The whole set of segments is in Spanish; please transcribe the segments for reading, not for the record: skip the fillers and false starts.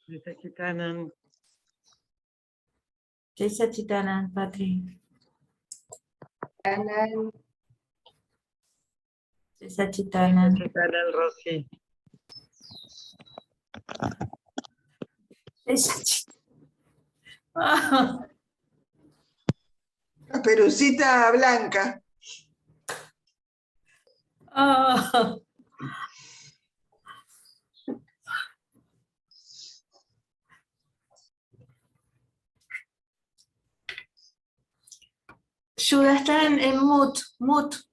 Jai Satchitanand. Jai Satchitanand, Patri. Anand. Jai Jai Satchitanand. Satchitanand, Rosy. Jai Satchitanand. Caperucita Blanca. Oh. Shuddha está en mute.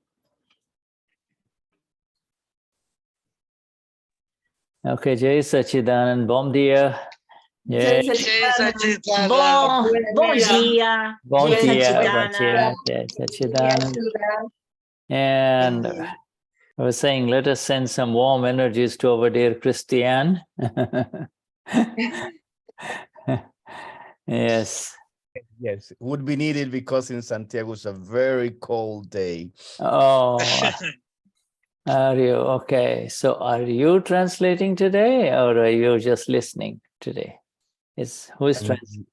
Okay, Jai Satchidanand, bom dia. Jai Jai Satchitanand. Bom dia. Bom Jai dia, Satchidanand. Jai Satchidanand. Shuddha. And I was saying, let us send some warm energies to our dear Cristian. Yes. Yes, would be needed because in Santiago it's a very cold day. Oh, are you okay? So, are you translating today, or are you just listening today? Who is translating?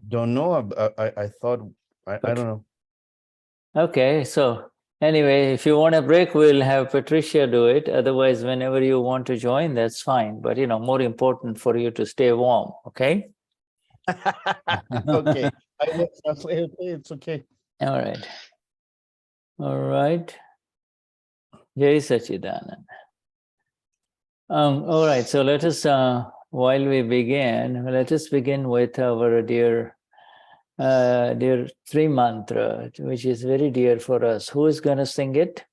Don't know. I thought I don't know. Okay, so anyway, if you want a break, we'll have Patricia do it. Otherwise, whenever you want to join, that's fine. But more important for you to stay warm. Okay. Okay, I will translate. It's okay. All right. All right. Jai Satchidanand. All right. So let us, while we begin, let us begin with our dear Three Mantra, which is very dear for us. Who is going to sing it?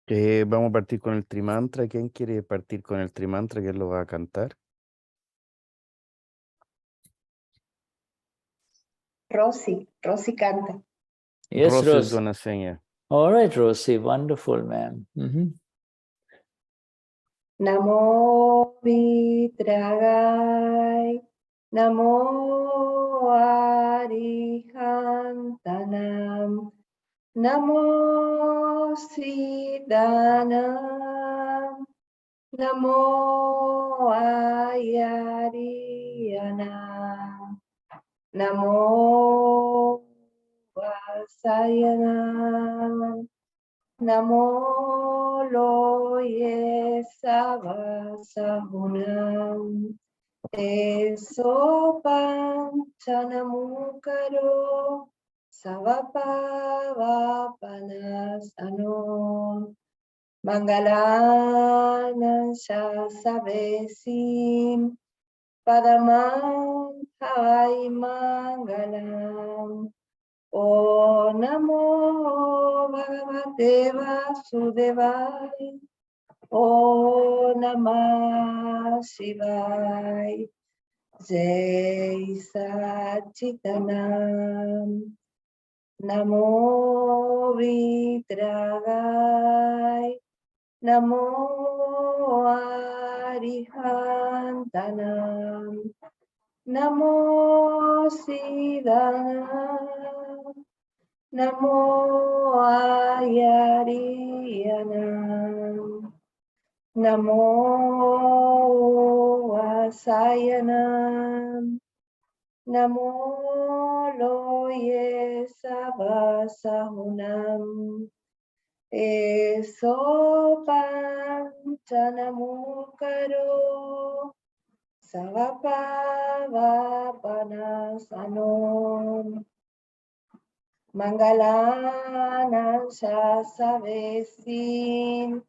Vamos a partir con el Trimantra. ¿Quién quiere partir con el Trimantra? ¿Quién lo va a cantar? Rosy canta. Yes, Rosy Rose. is gonna sing it. All right, Rosie. Wonderful, ma'am. Namo Vitragai. Namo Arihantanam. Namo Siddhanam. Namo Ayariyanam. Namo Vasayanam. Namo Loye Savasahunam. Eso Panchanamukaro Savapavapanasano. Mangalana Shasavesim. Padamam Havai Mangalam. O Namo Bhagavate Vasudevaya. O Namah Shivaya. Jai Satchitanand. Namo Vitragai. Namo Arihantanam. Namo Siddhanam. Namo Ayariyanam. Namo Vasayanam. Namo Loye Savasahunam. Eso Panchanamukaro Savapavapanasano. Mangalana Shasavesim.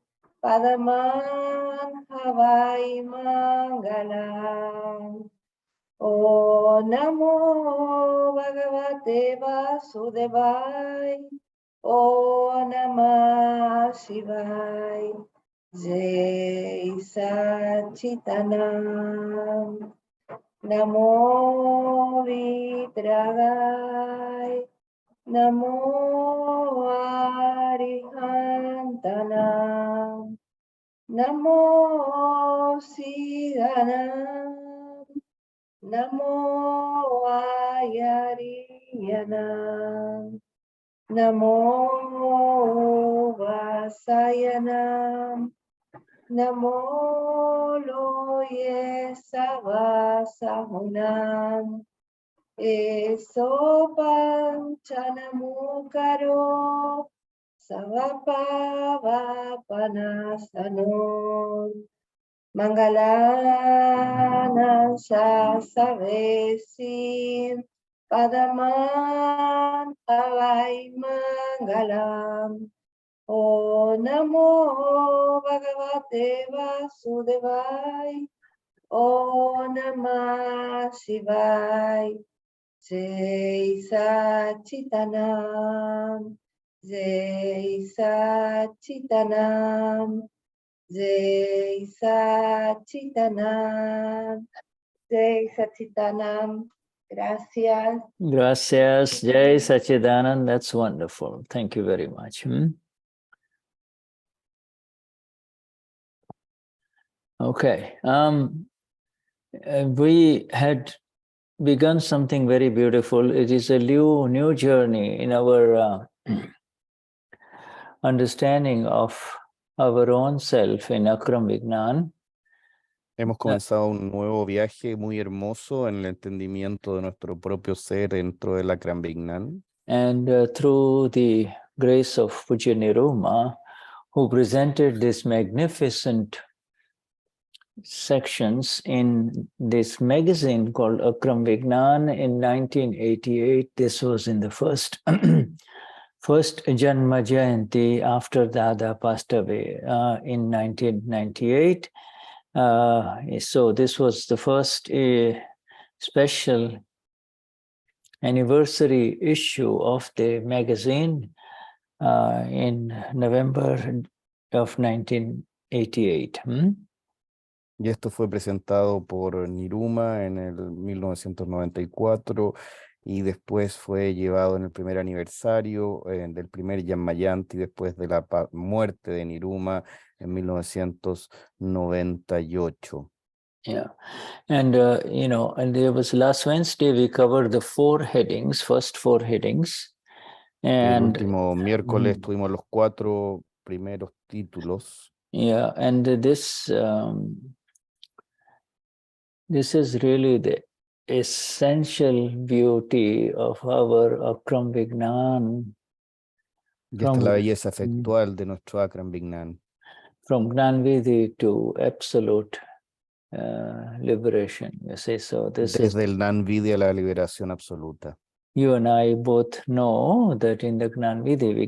Padaman Havai Mangalam. O Namo Bhagavate Vasudevaya. O Namah Shivaya. Jai Satchitanand. Namo Vitragai. Namo Arihantanam. Namo Siddhanam. Namo Ayariyanam. Namo Vasayanam. Namo ye savasahunam esopan chanamukaro savapavapanasano mangalana sasavesim padaman avai mangalam. O Namo Bhagavate Vasudevaya. O Namah Shivaya. Jai Satchitanam. Jai Satchitanam. Jai Satchitanam. Jai Satchitanam. Gracias. Gracias, Jai Sachidanand. That's wonderful. Thank you very much. Okay. We had begun something very beautiful. It is a new journey in our understanding of our own self in Akram Vignan. Hemos comenzado un nuevo viaje muy hermoso en el entendimiento de nuestro propio ser dentro del Akram Vignan. And through the grace of Puja Niruma, who presented this magnificent sections in this magazine called Akram Vignan in 1988. This was in the first Janma Jayanti after Dada passed away in 1998. So this was the first special anniversary issue of the magazine in November of 1988. Y esto fue presentado por Niruma en el 1994 y después fue llevado en el primer aniversario del primer Yanmayanti después de la muerte de Niruma en 1998. Yeah, and and there was last Wednesday we covered the first four headings, El and último miércoles tuvimos los 4 primeros títulos. yeah, and this is really the essential beauty of our Akram Vignan. Y esta es la belleza efectual de nuestro Akram Vignan. From Gnanvidhi to absolute liberation, you see. So this is desde el Gnanvidhi a la liberación absoluta. You and I both know that in the Gnanvidhi we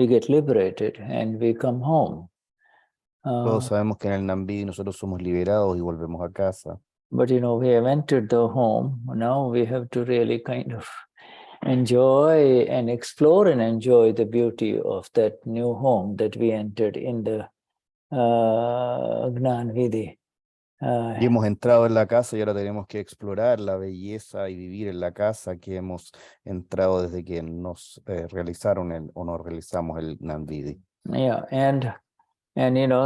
get liberated and we come home. Todos sabemos que en el Gnanvidhi nosotros somos liberados y volvemos a casa. But we have entered the home. Now we have to really kind of enjoy and explore and enjoy the beauty of that new home that we entered in the Gnanvidhi. Y hemos entrado en la casa y ahora tenemos que explorar la belleza y vivir en la casa que hemos entrado desde que nos realizaron o nos realizamos el Gnanvidhi. Yeah, and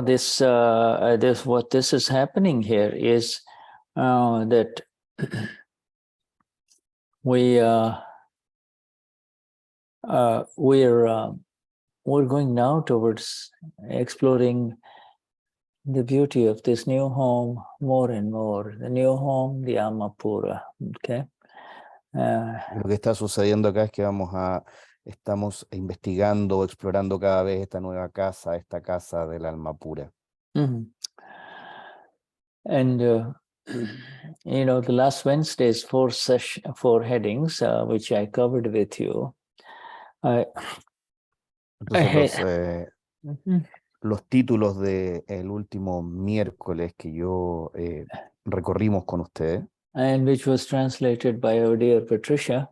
this what this is happening here is that we're going now towards exploring the beauty of this new home more and more. The new home, the Amapura. Okay. Lo que está sucediendo acá es que estamos investigando, explorando cada vez esta nueva casa, esta casa del alma pura. And the last Wednesday's four headings, which I covered with you. Entonces los títulos del último miércoles que yo recorrimos con ustedes. And which was translated by our dear Patricia.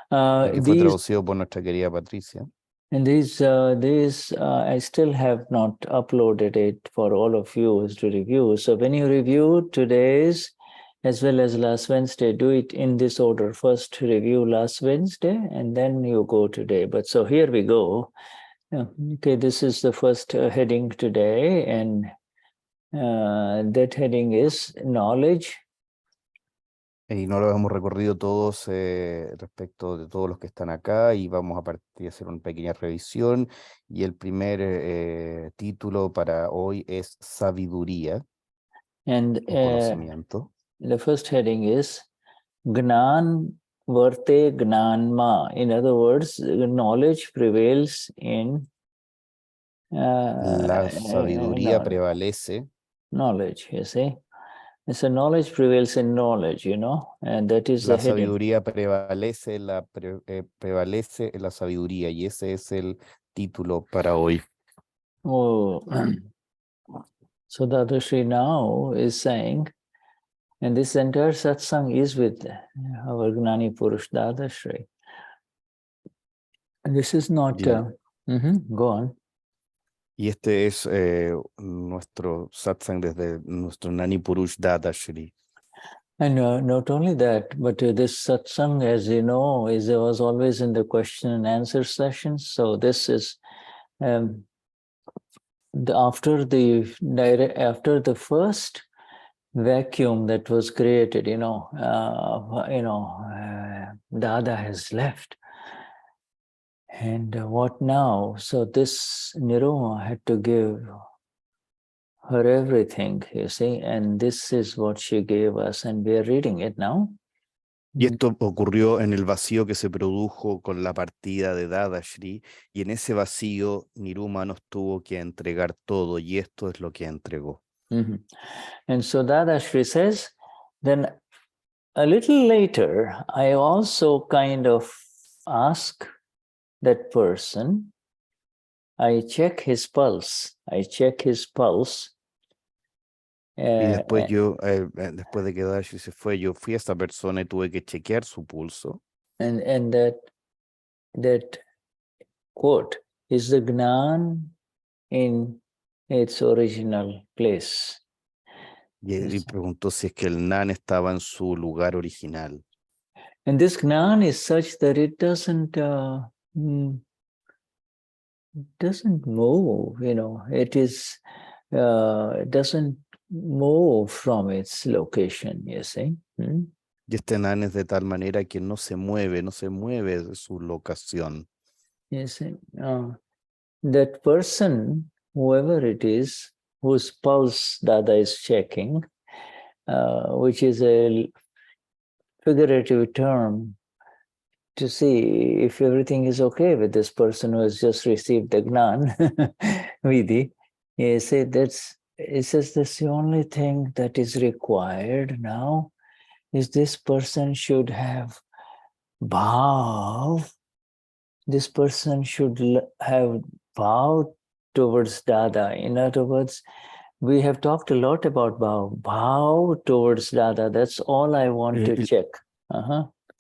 Que fue traducido por nuestra querida Patricia. And these I still have not uploaded it for all of you to review. So when you review today's as well as last Wednesday, do it in this order. First review last Wednesday and then you go today. But so here we go. Okay, this is the first heading today, and that heading is knowledge Y no lo hemos recorrido todos respecto de todos los que están acá y vamos a partir a hacer una pequeña revisión. Y el primer título para hoy es Sabiduría And o conocimiento. the first heading is Gnan Varte Gnanma. In other words, knowledge prevails in La sabiduría prevalece. knowledge, you see. So knowledge prevails in knowledge, you know, and that is the La heading. sabiduría prevalece, prevalece en la sabiduría y ese es el título para hoy. Oh, so Dadashri now is saying, and this entire satsang is with our Gnani Purush Dadashri. And this is not, Yeah. go on. Y este es nuestro satsang desde nuestro Gnani Purush Dadashri. And not only that, but this satsang, as you know, was always in the question and answer sessions. So this is after the first vacuum that was created. Dada has left, and what now? So this Niruma had to give her everything, you see, and this is what she gave us, and we are reading it now. Y esto ocurrió en el vacío que se produjo con la partida de Dadashri, y en ese vacío Niruma nos tuvo que entregar todo, y esto es lo que entregó. Mm-hmm. And so Dadashri says, then a little later, I also kind of ask that person, I check his pulse. Y después yo, después de que Dadashri se fue, yo fui a esta persona y tuve que chequear su pulso. And that quote is the Gnan in its original place. Y preguntó si es que el Gnan estaba en su lugar original. And this Gnan is such that it doesn't move, it doesn't move from its location, you see. Y este Gnan es de tal manera que no se mueve de su locación. You see, that person, whoever it is, whose pulse Dada is checking, which is a figurative term to see if everything is okay with this person who has just received the Gnan Vidhi. He said that's the only thing that is required now is this person should have bhav. This person should have bhav towards Dada. In other words, we have talked a lot about bhav towards Dada. That's all I want to check.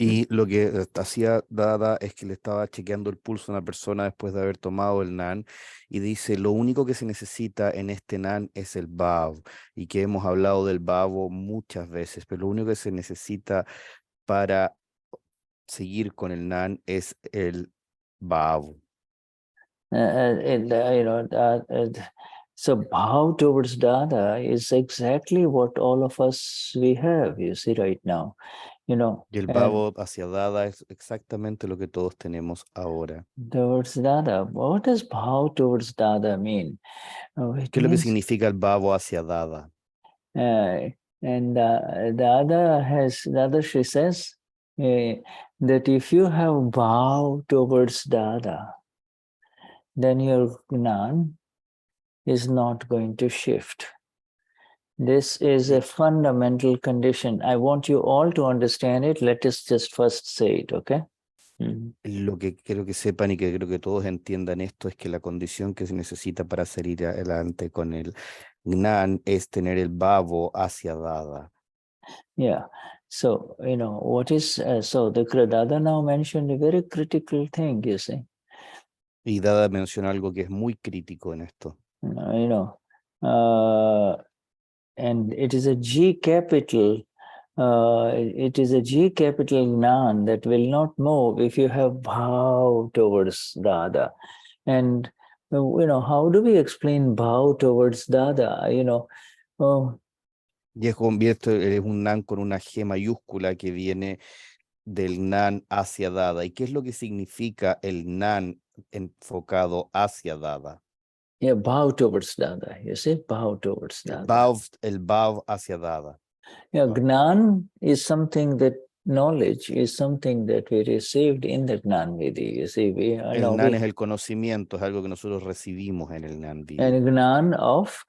Y lo que hacía Dada es que le estaba chequeando el pulso a una persona después de haber tomado el Gnan y dice, lo único que se necesita en este Gnan es el Bhav, y que hemos hablado del Bhavo muchas veces, pero lo único que se necesita para seguir con el Gnan es el Bhav. So Bhav towards Dada is exactly what all of us we have, you see, right now. Y el Bhavo hacia Dada es exactamente lo que todos tenemos ahora. Towards Dada. What does Bhav towards Dada mean? ¿Qué es lo que significa el Bhavo hacia Dada? And Dada she says that if you have Bhav towards Dada, then your Gnan is not going to shift. This is a fundamental condition. I want you all to understand it. Let us just first say it, okay? Lo que quiero que sepan y que creo que todos entiendan esto es que la condición que se necesita para salir adelante con el Gnan es tener el Bhavo hacia Dada. Yeah. So, what is, so the Dada now mentioned a very critical thing, you see. Y Dada menciona algo que es muy crítico en esto. And it is a G capital. It is a G capital Gnan that will not move if you have Bhav towards Dada. And, how do we explain Bhav towards Dada? Y es convierte, es un Gnan con una G mayúscula que viene del Gnan hacia Dada. ¿Y qué es lo que significa el Gnan enfocado hacia Dada? Yeah, bow towards Dada. You see, bow towards El Dada. bow hacia Dada. Yeah, Gnan is something that knowledge is something that we received in the Gnan Vidhi. You see, El Gnan es el conocimiento, es algo que nosotros recibimos en el Gnan Vidhi. and Gnan of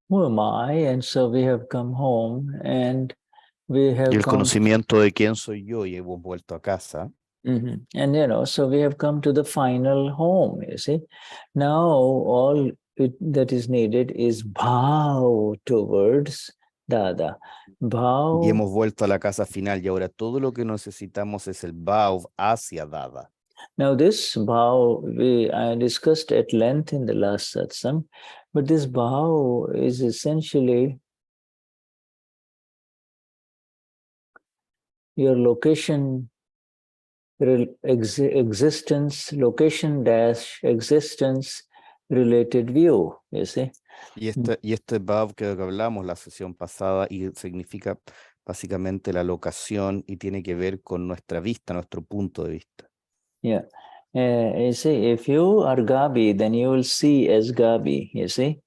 who am I? And so we have come home and we Y have el come. conocimiento de quién soy yo y hemos vuelto a casa. And so we have come to the final home, you see. Now all that is needed is bow towards Dada. Bow. Y hemos vuelto a la casa final y ahora todo lo que necesitamos es el bow hacia Dada. Now this bow I discussed at length in the last satsang, but this bow is essentially your location existence, location dash existence related view, you see. Y este bow que hablamos la sesión pasada y significa básicamente la locación y tiene que ver con nuestra vista, nuestro punto de vista. Yeah. You see, if you are Gabi, then you will see as Gabi, you see.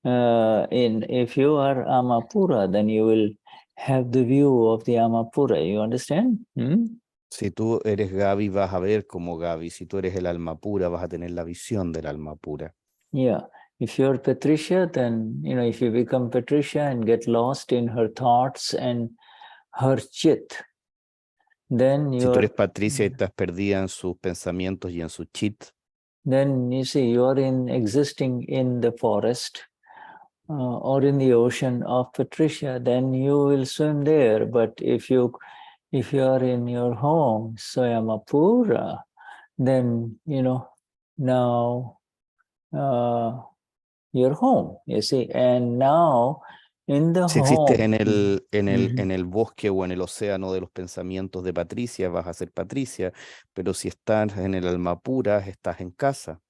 If you are Amapura, then you will have the view of the Amapura. You understand? Si tú eres Gabi, vas a ver como Gabi. Si tú eres el alma pura, vas a tener la visión del alma pura. Yeah. If you're Patricia, then, if you become Patricia and get lost in her thoughts and her chit, then si tú eres Patricia y estás perdida en sus pensamientos y en su chit, then you see you are existing in the forest or in the ocean of Patricia, then you will swim there. But if you are in your home, Swayamapura, then now you're home, you see, and now in the si home. existes en el bosque o en el océano de los pensamientos de Patricia, vas a ser Patricia, pero si estás en el alma pura, estás en casa.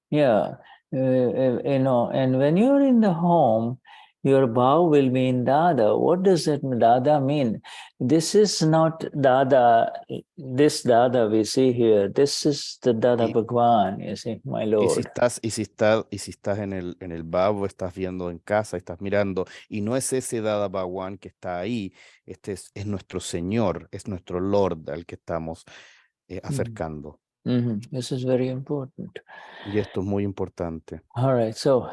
Yeah, and when you're in the home, your bow will mean Dada. What does that Dada mean? This is not Dada, this Dada we see here. This is the Dada Bhagwan, you see, my Lord. Y si estás en el bow, estás viendo en casa, estás mirando, y no es ese Dada Bhagwan que está ahí, este es nuestro Señor, es nuestro Lord al que estamos acercando. This is very important. Y esto es muy importante. All right, so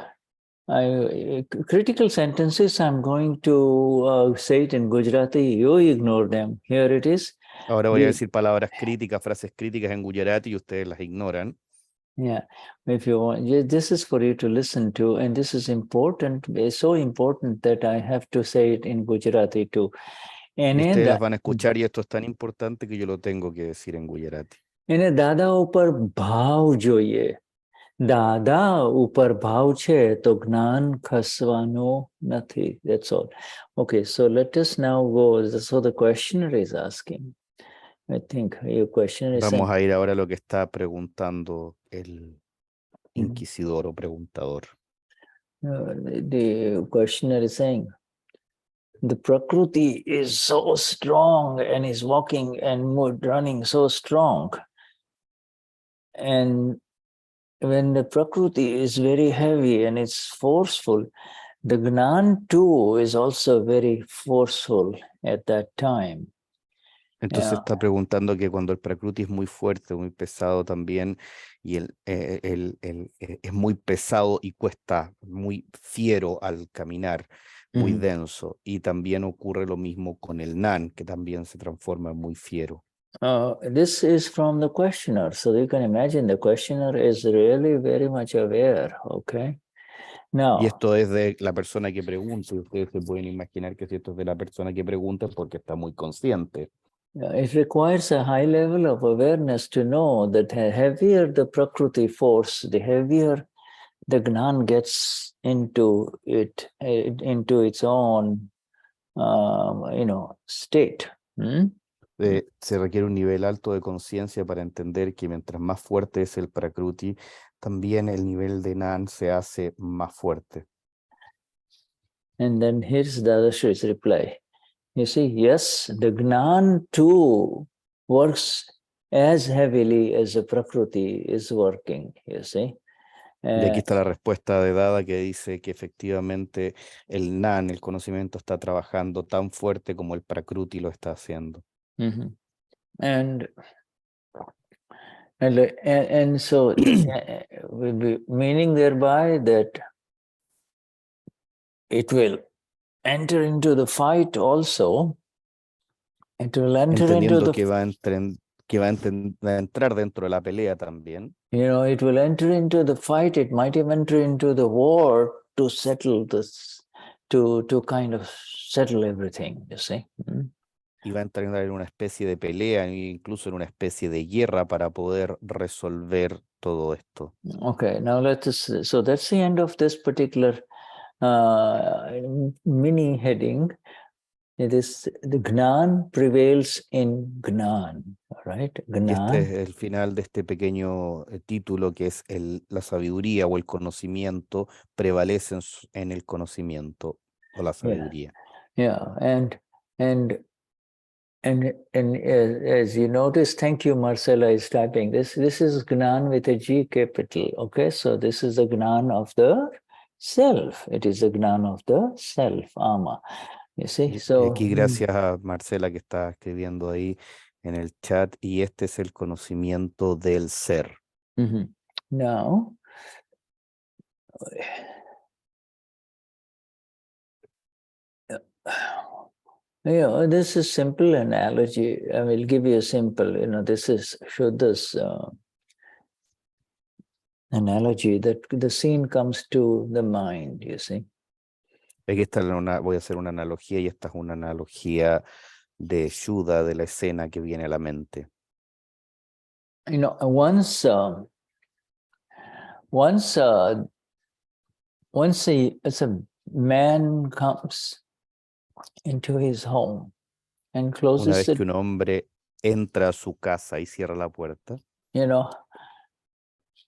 critical sentences, I'm going to say it in Gujarati. You ignore them. Here it is. Ahora voy a decir palabras críticas, frases críticas en Gujarati y ustedes las ignoran. Yeah, if you want, this is for you to listen to, and this is important. It's so important that I have to say it in Gujarati too. And y ustedes las van a escuchar y esto es tan importante que yo lo tengo que decir en Gujarati. એને દાદા ઉપર ભાવ જોઈએ. દાદા ઉપર ભાવ છે તો જ્ઞાન ખસવાનો નથી. That's all. Okay, so let us now go. So the questioner is asking. I think your questioner is Vamos saying, a ir ahora a lo que está preguntando el inquisidor o preguntador. The questioner is saying, the Prakriti is so strong and is walking and running so strong. And when the Prakriti is very heavy and it's forceful, the Gnan too is also very forceful at that time. Entonces está preguntando que cuando el Prakriti es muy fuerte, muy pesado también, y es muy pesado y cuesta, muy fiero al caminar, muy denso, y también ocurre lo mismo con el Gnan, que también se transforma en muy fiero. This is from the questioner, so you can imagine the questioner is really very much aware, okay? Now, y esto es de la persona que pregunta, y ustedes se pueden imaginar que si esto es de la persona que pregunta es porque está muy consciente. It requires a high level of awareness to know that the heavier the Prakriti force, the heavier the Gnan gets into its own, state. Se requiere un nivel alto de conciencia para entender que mientras más fuerte es el Prakriti, también el nivel de Gnan se hace más fuerte. And then here's Dadashri's reply. You see, yes, the Gnan too works as heavily as the Prakriti is working, you see. Y aquí está la respuesta de Dada que dice que efectivamente el Gnan, el conocimiento, está trabajando tan fuerte como el Prakruti lo está haciendo. And so will be meaning thereby that it will enter into the fight also. It will enter into Entendiendo the que va a entrar dentro de la pelea también. You know, it will enter into the fight. It might even enter into the war to settle this, to kind of settle everything, you see. Y va a entrar en una especie de pelea, incluso en una especie de guerra para poder resolver todo esto. Okay, now so that's the end of this particular mini heading. It is the Gnan prevails in Gnan, right? Y este es Gnan. el final de este pequeño título que es la sabiduría o el conocimiento prevalece en el conocimiento o la sabiduría. Yeah, and as you notice, thank you, Marcela is typing. This is Gnan with a G capital. Okay, so this is the Gnan of the self. It is the Gnan of the self, Ama. You see, so aquí gracias a Marcela que está escribiendo ahí en el chat, y este es el conocimiento del ser. Now, this is simple analogy. I will give you a simple, this is Shuddha's analogy that the scene comes to the mind, you see. Aquí está voy a hacer una analogía, y esta es una analogía de Shuddha, de la escena que viene a la mente. Once a man comes into his home and closes Una vez it, que un hombre entra a su casa y cierra la puerta, no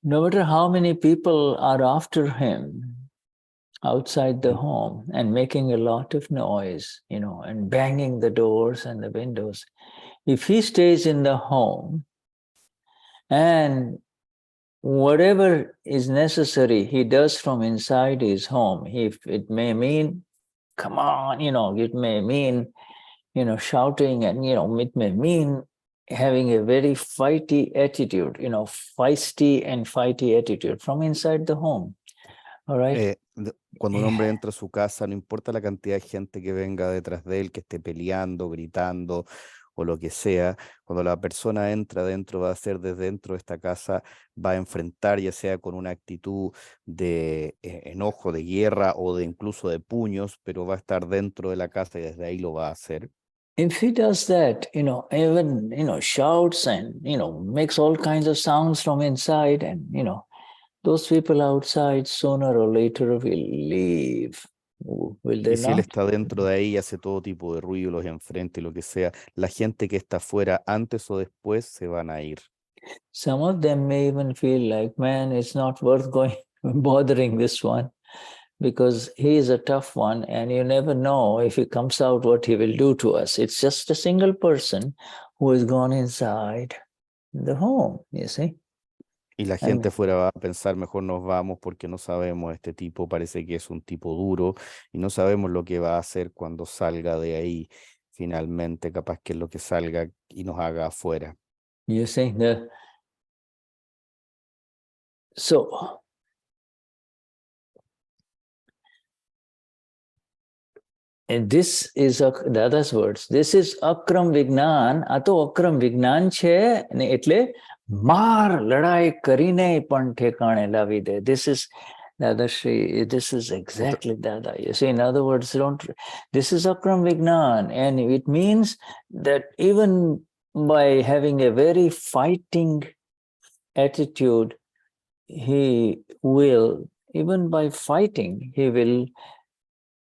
matter how many people are after him outside the home and making a lot of noise, and banging the doors and the windows, if he stays in the home and whatever is necessary he does from inside his home, if it may mean, come on, it may mean, shouting, and, it may mean having a very fighty attitude, feisty and fighty attitude from inside the home. All right. Cuando un hombre entra a su casa, no importa la cantidad de gente que venga detrás de él, que esté peleando, gritando o lo que sea, cuando la persona entra dentro, va a ser desde dentro de esta casa, va a enfrentar, ya sea con una actitud de enojo, de guerra o de incluso de puños, pero va a estar dentro de la casa y desde ahí lo va a hacer. If he does that, even, shouts and, makes all kinds of sounds from inside, and, those people outside sooner or later will leave. Will they Y si él not? está dentro de ahí y hace todo tipo de ruido, los enfrenta y lo que sea, la gente que está afuera antes o después se van a ir. Some of them may even feel like, man, it's not worth bothering this one, because he is a tough one and you never know if he comes out what he will do to us. It's just a single person who has gone inside the home, you see. Y la gente afuera va a pensar, mejor nos vamos porque no sabemos, este tipo parece que es un tipo duro y no sabemos lo que va a hacer cuando salga de ahí. Finalmente, capaz que es lo que salga y nos haga afuera. You see, so and this is Dada's words. This is Akram Vignan. Ato Akram Vignan છે ને એટલે માર લડાઈ કરીને પણ ઠેકાણે લાવી દે. This is Dadashri. This is exactly Dada. You see, in other words, this is Akram Vignan, and it means that even by having a very fighting attitude, he will, even by fighting, he will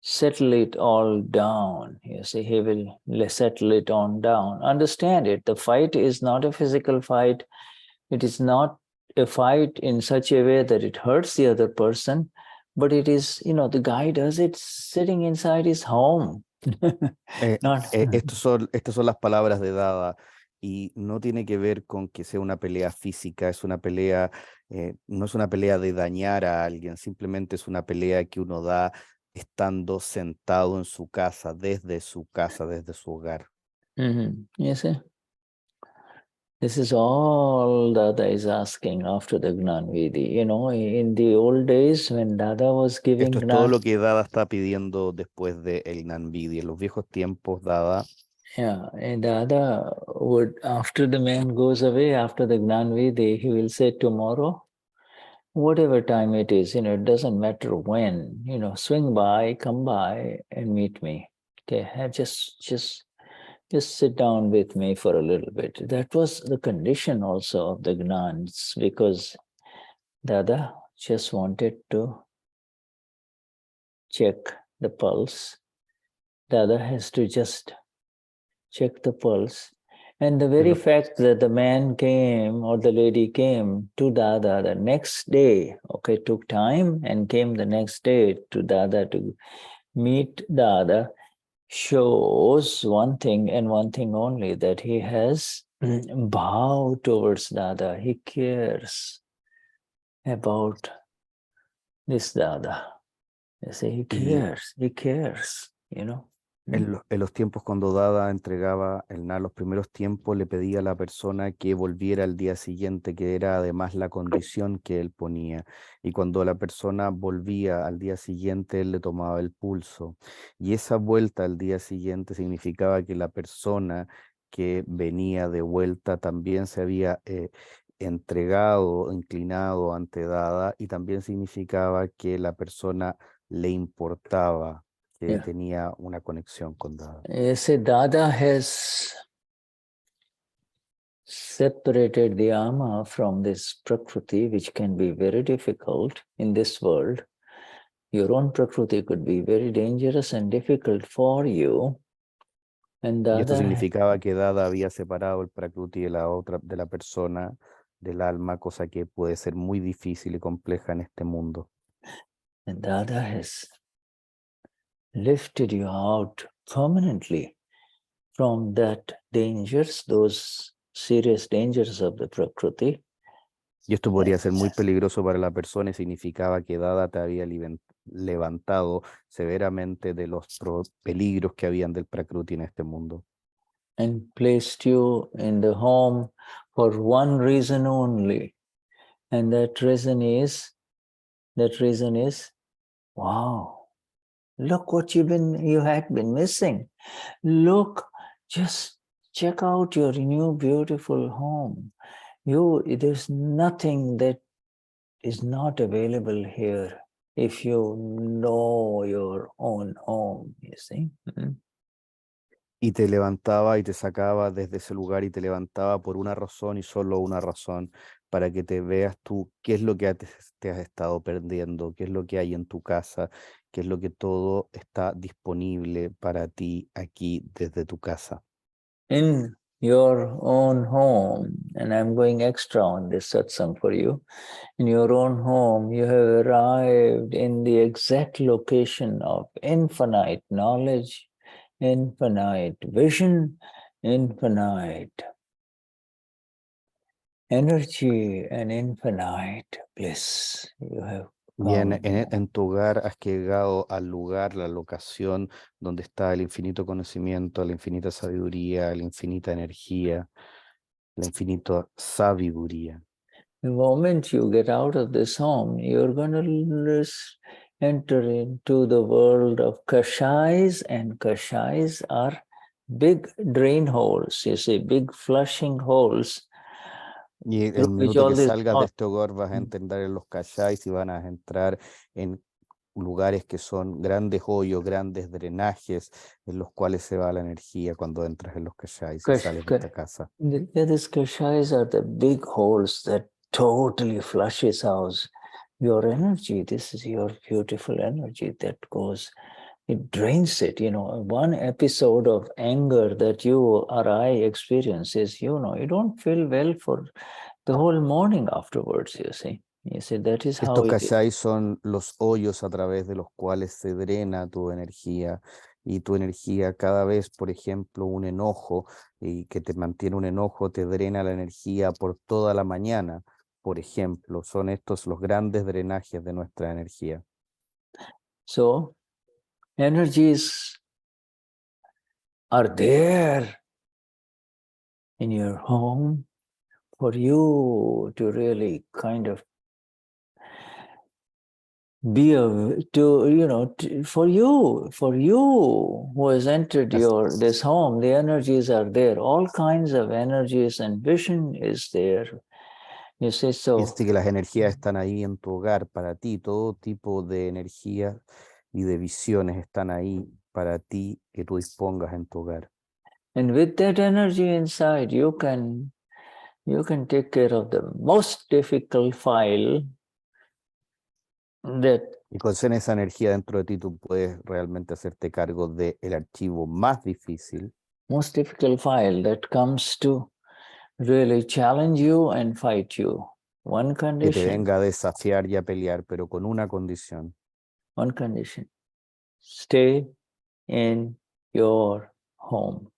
settle it all down. You see, he will settle it on down. Understand it. The fight is not a physical fight. It is not a fight in such a way that it hurts the other person, but it is, the guy does it sitting inside his home. Not, Estas son las palabras de Dada y no tiene que ver con que sea una pelea física, es una pelea, no es una pelea de dañar a alguien, simplemente es una pelea que uno da estando sentado en su casa, desde su hogar. You see? This is all Dada is asking after the Gnan Vidi. In the old days when Dada was giving Esto es todo Gnan, lo que Dada está pidiendo después de el Gnan Vidi. En los viejos tiempos, Dada, yeah, and Dada would, after the man goes away, after the Gnan Vidi, he will say tomorrow, whatever time it is, it doesn't matter when, swing by, come by and meet me. Okay, just sit down with me for a little bit. That was the condition also of the Gnans, because Dada just wanted to check the pulse. Dada has to just check the pulse. And the very fact that the man came or the lady came to Dada the next day, okay, took time and came the next day to Dada to meet Dada, shows one thing and one thing only, that he has bow towards Dada. He cares about this Dada. You see, he cares, En los tiempos cuando Dada entregaba el Gnan, los primeros tiempos le pedía a la persona que volviera al día siguiente, que era además la condición que él ponía. Y cuando la persona volvía al día siguiente, él le tomaba el pulso. Y esa vuelta al día siguiente significaba que la persona que venía de vuelta también se había entregado, inclinado ante Dada, y también significaba que la persona le importaba, que tenía una conexión con Dada. Ese Dada has separated the ama from this Prakriti, which can be very difficult in this world. Your own Prakriti could be very dangerous and difficult for you. And Y esto Dada, significaba que Dada había separado el Prakriti de la persona, del alma, cosa que puede ser muy difícil y compleja en este mundo. and Dada has lifted you out permanently from that dangers, those serious dangers of the Prakriti. Y esto podría ser muy peligroso para la persona y significaba que Dada te había levantado severamente de los peligros que habían del Prakriti en este mundo. And placed you in the home for one reason only. And that reason is, wow, look what you had been missing. Look, just check out your new beautiful home. There's nothing that is not available here if you know your own home, you see. Y te levantaba y te sacaba desde ese lugar y te levantaba por una razón y solo una razón, para que te veas tú qué es lo que te has estado perdiendo, qué es lo que hay en tu casa, qué es lo que todo está disponible para ti aquí desde tu casa. In your own home, and I'm going extra on this satsang for you, in your own home, you have arrived in the exact location of infinite knowledge, infinite vision, infinite energy, and infinite bliss. You have Y come. en tu hogar has llegado al lugar, la locación donde está el infinito conocimiento, la infinita sabiduría, la infinita energía, la infinita sabiduría. The moment you get out of this home, you're going to enter into the world of kashais, and kashais are big drain holes, you see, big flushing holes. Y el minuto que salgas de este hogar vas a entrar en los kashais y van a entrar en lugares que son grandes hoyos, grandes drenajes en los cuales se va la energía cuando entras en los kashais y sales de esta casa. These kashais are the big holes that totally flushes out your energy. This is your beautiful energy that goes, it drains it. One episode of anger that you or I experience is, you don't feel well for the whole morning afterwards, you see. You see, that is how Estos it is. kashai son los hoyos a través de los cuales se drena tu energía. Y tu energía cada vez, por ejemplo, un enojo y que te mantiene un enojo, te drena la energía por toda la mañana. Por ejemplo, son estos los grandes drenajes de nuestra energía. So, energies are there in your home for you to really kind of be for you who has entered this home, the energies are there. All kinds of energies and vision is there. You see, so. Así que las energías están ahí en tu hogar para ti, todo tipo de energías y de visiones están ahí para ti que tú dispongas en tu hogar. And with that energy inside, you can take care of the most difficult file that. Y con esa energía dentro de ti, tú puedes realmente hacerte cargo del archivo más difícil. Most difficult file that comes to really challenge you and fight you. One Que te condition. venga a desafiar y a pelear, pero con una condición. One condition. Stay in your home.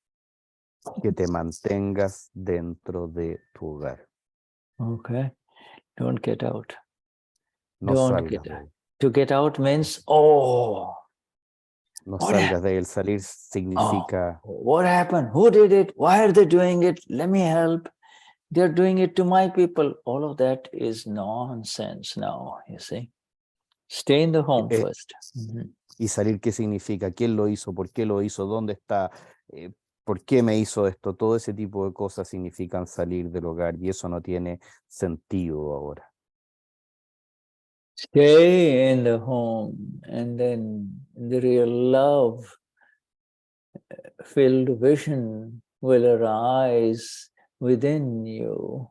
Que te mantengas dentro de tu hogar. Okay. Don't get out. No Don't salgas get de out. ahí. To get out means, No what salgas de ahí. El salir significa, what happened? Who did it? Why are they doing it? Let me help. They're doing it to my people. All of that is nonsense now, you see. Stay in the home first. y salir, ¿qué significa? ¿Quién lo hizo? ¿Por qué lo hizo? ¿Dónde está? ¿Por qué me hizo esto? Todo ese tipo de cosas significan salir del hogar y eso no tiene sentido ahora. Stay in the home, and then the real love-filled vision will arise within you.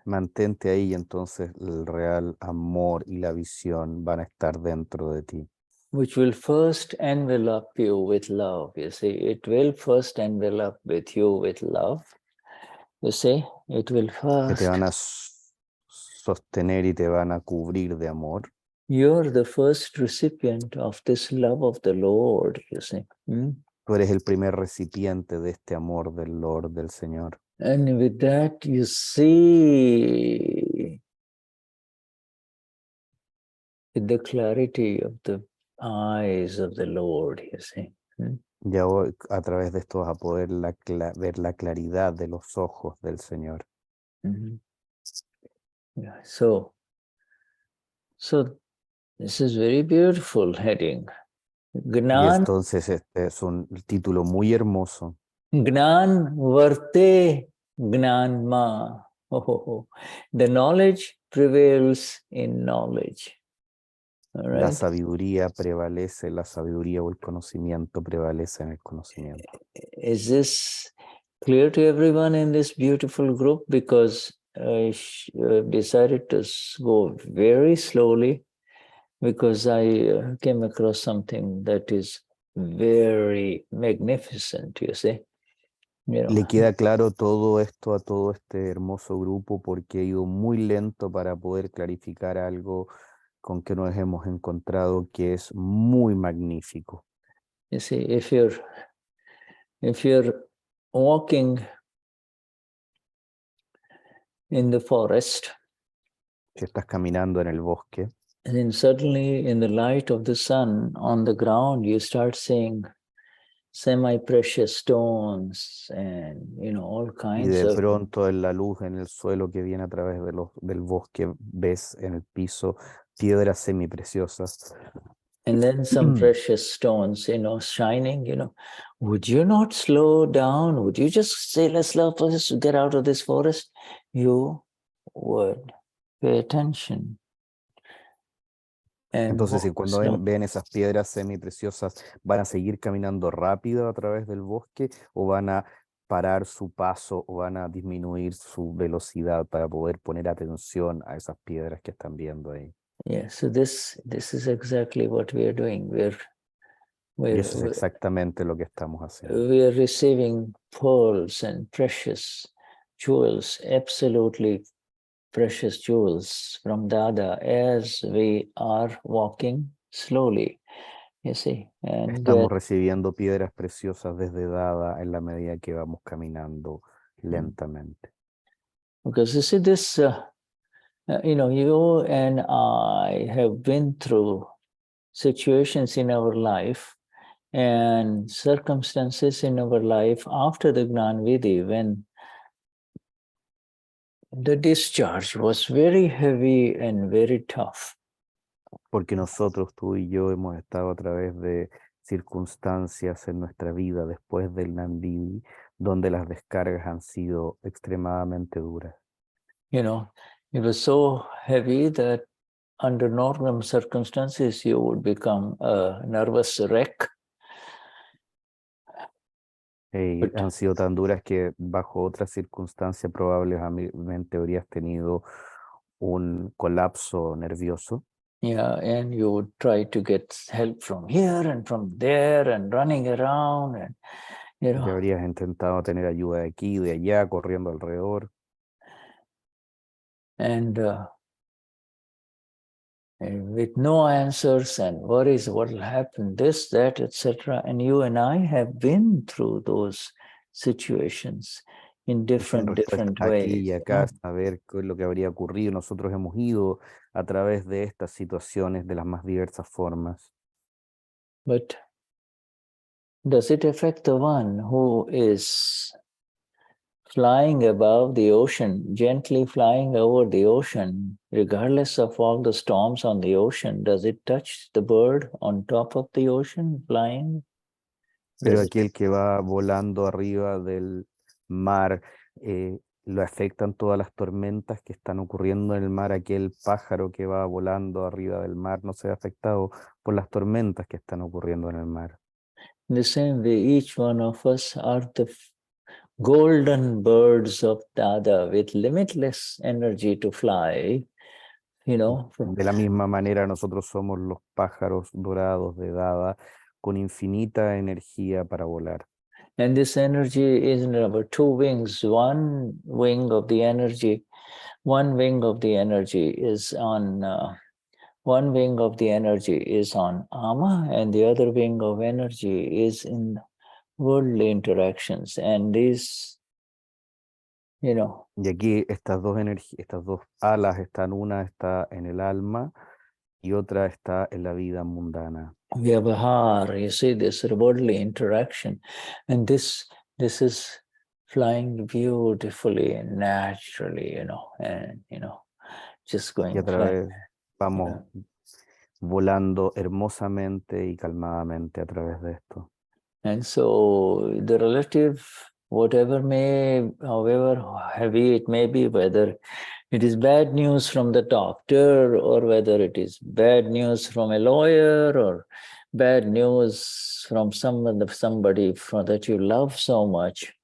Mantente ahí, entonces el real amor y la visión van a estar dentro de ti. Which will first envelop you with love, you see. It will first envelop with you with love. You see, it will first. Que te van a sostener y te van a cubrir de amor. You're the first recipient of this love of the Lord, you see. Tú eres el primer recipiente de este amor del Lord, del Señor. And with that, you see the clarity of the eyes of the Lord, you see. Ya hoy, a través de esto vas a poder ver la claridad de los ojos del Señor. Yeah, so this is very beautiful heading. Y entonces este es un título muy hermoso. Gnan varte gnanma. The knowledge prevails in knowledge. All right? La sabiduría prevalece, la sabiduría o el conocimiento prevalece en el conocimiento. Is this clear to everyone in this beautiful group? Because I decided to go very slowly because I came across something that is very magnificent, you see. Le queda claro todo esto a todo este hermoso grupo porque he ido muy lento para poder clarificar algo con que nos hemos encontrado que es muy magnífico. You see, if you're walking in the forest, Si estás caminando en el bosque, and then suddenly in the light of the sun on the ground, you start seeing semi-precious stones and, all y kinds de of. pronto en la luz en el suelo que viene a través del bosque, ves en el piso piedras semipreciosas. And then some precious stones, shining, Would you not slow down? Would you just say, let's get out of this forest? You would pay attention. Entonces, si cuando ven esas piedras semipreciosas, ¿van a seguir caminando rápido a través del bosque o van a parar su paso o van a disminuir su velocidad para poder poner atención a esas piedras que están viendo ahí? Yeah, so this is exactly what we are doing. Y eso es exactamente lo que estamos haciendo. We are receiving pearls and precious jewels absolutely precious jewels from Dada as we are walking slowly, you see. And Estamos recibiendo piedras preciosas desde Dada en la medida que vamos caminando lentamente. because you see this, you know, you and I have been through situations in our life and circumstances in our life after the Gnan Vidhi when the discharge was very heavy and very tough. Porque nosotros, tú y yo, hemos estado a través de circunstancias en nuestra vida después del Nandini, donde las descargas han sido extremadamente duras. You know, it was so heavy that under normal circumstances you would become a nervous wreck. Han sido tan duras que bajo otras circunstancias probablemente habrías tenido un colapso nervioso. Yeah, and you would try to get help from here and from there and running around and, you Y know. habrías intentado tener ayuda de aquí y de allá, corriendo alrededor. And with no answers and worries what will happen, this, that, etc. And you and I have been through those situations in different Aquí y ways. acá, saber qué es lo que habría ocurrido. Nosotros hemos ido a través de estas situaciones de las más diversas formas. But does it affect the one who is flying above the ocean, gently flying over the ocean, regardless of all the storms on the ocean? Does it touch the bird on top of the ocean, flying? Pero aquel que va volando arriba del mar, lo afectan todas las tormentas que están ocurriendo en el mar. Aquel pájaro que va volando arriba del mar no se ve afectado por las tormentas que están ocurriendo en el mar. In the same way, each one of us are the golden birds of Dada with limitless energy to fly, you know. De la misma manera, nosotros somos los pájaros dorados de Dada con infinita energía para volar. And this energy is in our two wings. One wing of the energy is on Ama, and the other wing of energy is in worldly interactions. And these, you know. Y aquí estas dos alas están, una está en el alma y otra está en la vida mundana. Vyavahar, you see this worldly interaction, and this is flying beautifully and naturally, you know, and you know, just going. Y a través vamos volando hermosamente y calmadamente a través de esto. And so the relative, however heavy it may be, whether it is bad news from the doctor or whether it is bad news from a lawyer or bad news from somebody that you love so much.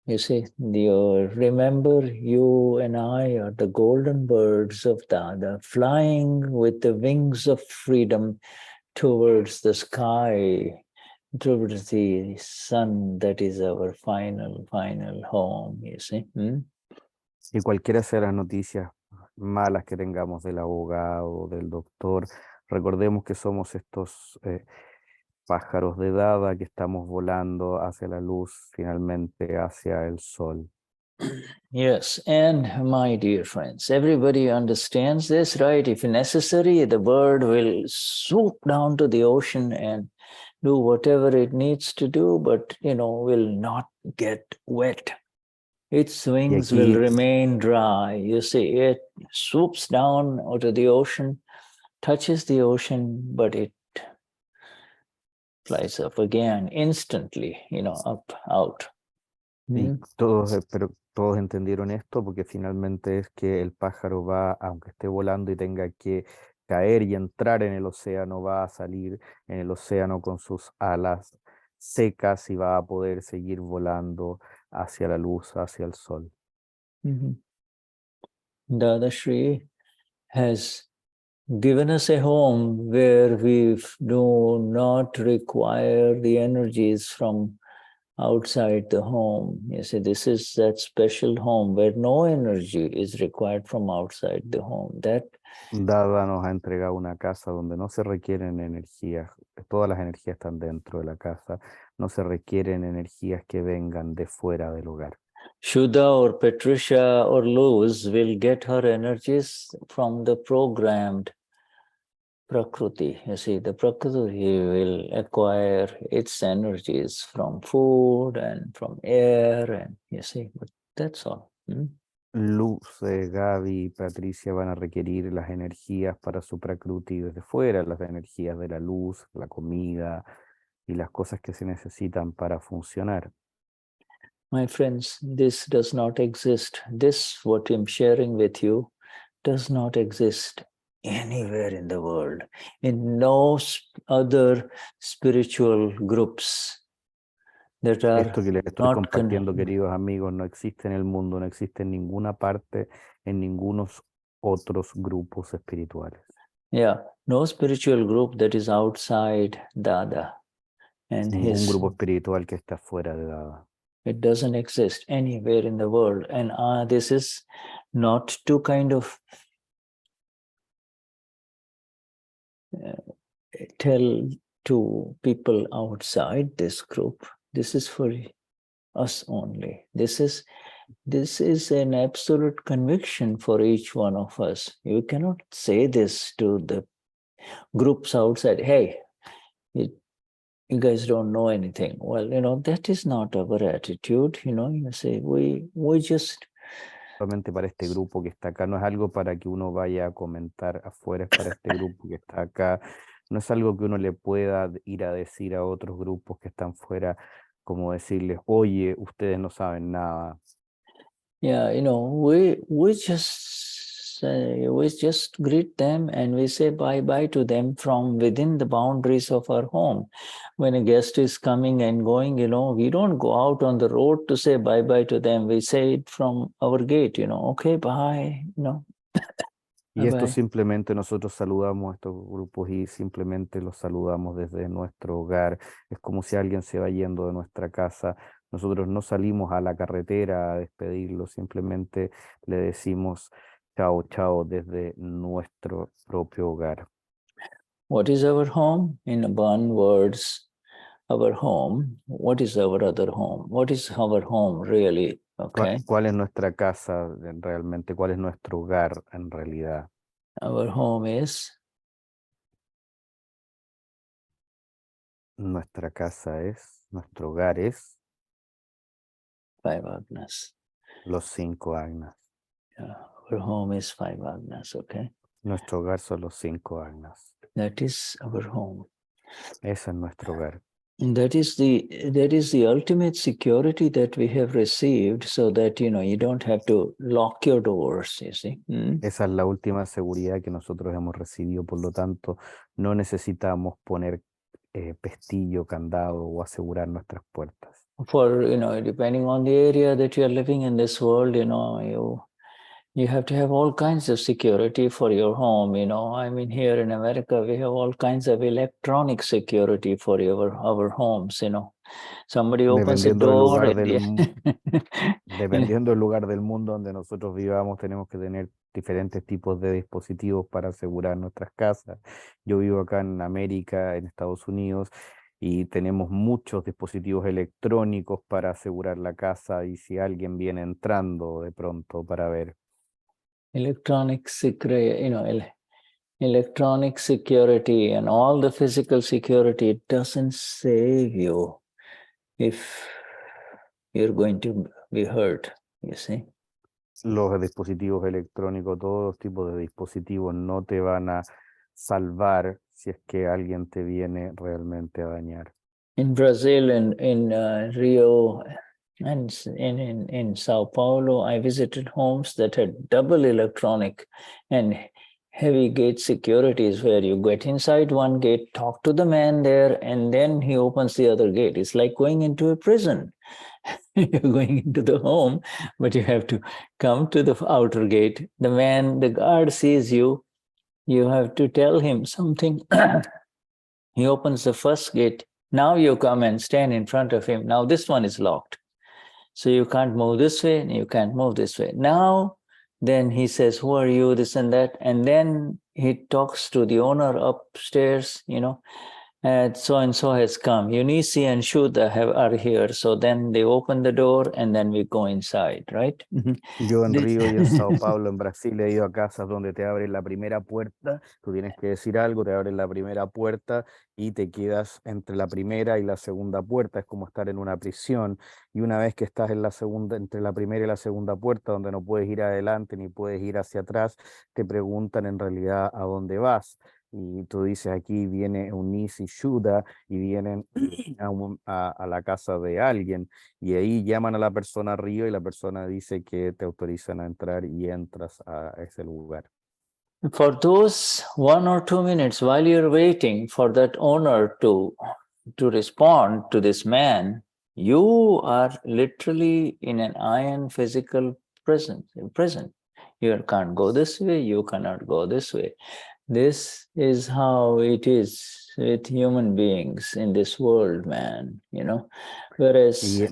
You see, remember you and I are the golden birds of Dada, flying with the wings of freedom towards the sky, towards the sun that is our final home, you see. Y cualquiera sea las noticias malas que tengamos del abogado, del doctor, recordemos que somos estos pájaros de Dada que estamos volando hacia la luz, finalmente hacia el sol. Yes, and my dear friends, everybody understands this, right? If necessary, the bird will swoop down to the ocean and do whatever it needs to do, but, you know, will not get wet. Its wings will remain dry. You see, it swoops down to the ocean, touches the ocean, but it flies up again instantly, you know, up, out. Y pero todos entendieron esto porque finalmente es que el pájaro va, aunque esté volando y tenga que caer y entrar en el océano, va a salir en el océano con sus alas secas y va a poder seguir volando hacia la luz, hacia el sol. Dadashri has given us a home where we do not require the energies from outside the home. You see, this is that special home where no energy is required from outside the home. That Dada nos ha entregado una casa donde no se requieren energías, todas las energías están dentro de la casa, no se requieren energías que vengan de fuera del hogar. Shuddha or Patricia or Luz will get her energies from the programmed Prakriti. You see, the Prakriti will acquire its energies from food and from air, and you see, but that's all. Luz, Gaby y Patricia van a requerir las energías para su Prakruti desde fuera, las energías de la luz, la comida y las cosas que se necesitan para funcionar. My friends, this does not exist. This, what I'm sharing with you, does not exist anywhere in the world, in no other spiritual groups that are Esto que les estoy not compartiendo, queridos amigos, no existe en el mundo, no existe en ninguna parte, en ningunos otros grupos espirituales. Yeah, no spiritual group that is outside Dada and Ningún his. grupo espiritual que está fuera de Dada. It doesn't exist anywhere in the world. And this is not to kind of tell to people outside this group. This is for us only. This is an absolute conviction for each one of us. You cannot say this to the groups outside. Hey, you guys don't know anything. Well, that is not our attitude. You say we just. Solamente para este grupo que está acá, no es algo para que uno vaya a comentar afuera, es para este grupo que está acá. No es algo que uno le pueda ir a decir a otros grupos que están fuera, como decirles, oye, ustedes no saben nada. Yeah, we just greet them and we say bye-bye to them from within the boundaries of our home. When a guest is coming and going, we don't go out on the road to say bye-bye to them. We say it from our gate, okay, bye, Y esto bye-bye. simplemente nosotros saludamos a estos grupos y simplemente los saludamos desde nuestro hogar. Es como si alguien se va yendo de nuestra casa. Nosotros no salimos a la carretera a despedirlo, simplemente le decimos chao, chao desde nuestro propio hogar. What is our home? In one words, our home. What is our other home? What is our home really? Okay. ¿Cuál es nuestra casa realmente? ¿Cuál es nuestro hogar en realidad? Our home is Nuestra casa es, nuestro hogar es 5 agnas. los 5 agnas. Yeah, our home is 5 agnas, okay? Nuestro hogar son los 5 agnas. That is our home. Ese es nuestro hogar. And that is the ultimate security that we have received, so that you don't have to lock your doors, you see. Esa es la última seguridad que nosotros hemos recibido, por lo tanto, no necesitamos poner pestillo, candado o asegurar nuestras puertas. For depending on the area that you are living in this world, you have to have all kinds of security for your home. I mean, here in America, we have all kinds of electronic security for our homes. Somebody opens the door. Dependiendo del lugar del mundo donde nosotros vivamos, tenemos que tener diferentes tipos de dispositivos para asegurar nuestras casas. Yo vivo acá en América, en Estados Unidos, y tenemos muchos dispositivos electrónicos para asegurar la casa y si alguien viene entrando de pronto para ver. Electronic security, electronic security and all the physical security, it doesn't save you if you're going to be hurt, you see. Los dispositivos electrónicos, todos los tipos de dispositivos no te van a salvar si es que alguien te viene realmente a dañar. In Brazil and in Rio and in Sao Paulo, I visited homes that had double electronic and heavy gate securities, where you get inside one gate, talk to the man there, and then he opens the other gate. It's like going into a prison. You're going into the home, but you have to come to the outer gate. The guard sees you. You have to tell him something. He opens the first gate. Now you come and stand in front of him. Now this one is locked. So you can't move this way and you can't move this way. Now, then he says, who are you, this and that. And then he talks to the owner upstairs, and so has come. Gnani and Shuddha are here. So then they open the door and then we go inside, right? Yo en Río y en Sao Paulo, en Brasil, he ido a casas donde te abren la primera puerta, tú tienes que decir algo, te abren la primera puerta y te quedas entre la primera y la segunda puerta, es como estar en una prisión. Y una vez que estás en la segunda, entre la primera y la segunda puerta, donde no puedes ir adelante ni puedes ir hacia atrás, te preguntan en realidad a dónde vas. Y tú dices, aquí viene Gnani y Shuddha y vienen a la casa de alguien. Y ahí llaman a la persona arriba y la persona dice que te autorizan a entrar y entras a ese lugar. For those 1 or 2 minutes while you're waiting for that owner to respond to this man, you are literally in an iron physical prison. You can't go this way, you cannot go this way. This is how it is with human beings in this world, man, Whereas Y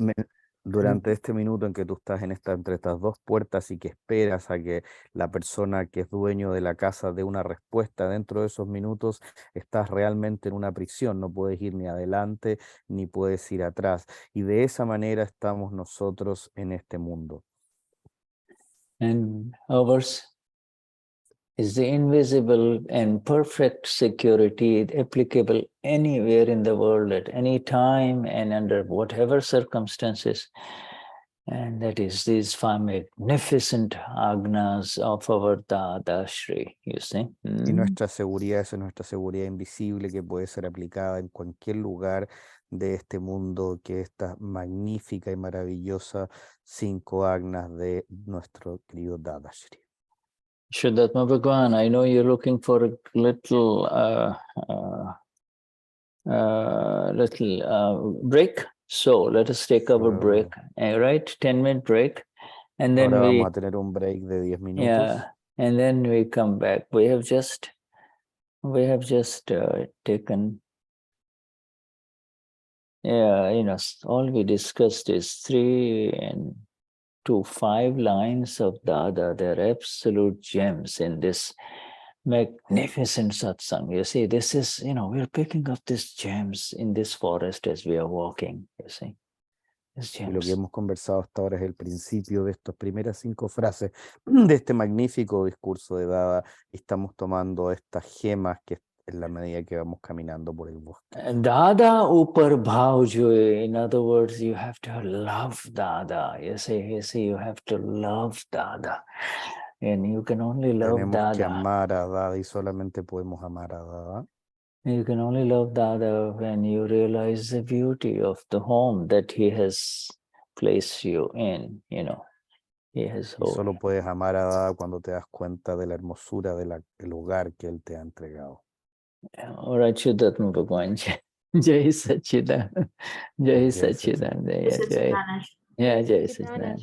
durante este minuto en que tú estás entre estas dos puertas y que esperas a que la persona que es dueño de la casa dé una respuesta, dentro de esos minutos estás realmente en una prisión, no puedes ir ni adelante ni puedes ir atrás. Y de esa manera estamos nosotros en este mundo. And ours is the invisible and perfect security applicable anywhere in the world at any time and under whatever circumstances. And that is these 5 magnificent agnas of our Dadashri, you see. Y nuestra seguridad es nuestra seguridad invisible que puede ser aplicada en cualquier lugar de este mundo, que esta magnífica y maravillosa 5 agnas de nuestro querido Dadashri. Vishuddhatma Bhagwan, I know you're looking for a little break. So let us take our break, right? 10-minute break. And then ahora vamos a tener un break de 10 minutos. Yeah, and then we come back. We have just taken, all we discussed is 3 to 5 lines of Dada. They're absolute gems in this magnificent satsang. You see, this is, we're picking up these gems in this forest as we are walking, you see. Y lo que hemos conversado hasta ahora es el principio de estas primeras 5 frases de este magnífico discurso de Dada. Estamos tomando estas gemas que en la medida que vamos caminando por el bosque. Dada upar bhav jo hai. In other words, you have to love Dada. You see, you have to love Dada. And you can only love Tenemos que Dada. amar a Dada y solamente podemos amar a Dada. You can only love Dada when you realize the beauty of the home that he has placed you in, He has Y solo puedes amar a Dada cuando te das cuenta de la hermosura del hogar que él te ha entregado. All right, Shuddhatma Bhagwan. Jai Sachidan. Jai Sachidan. Yeah, Jai Sachidan.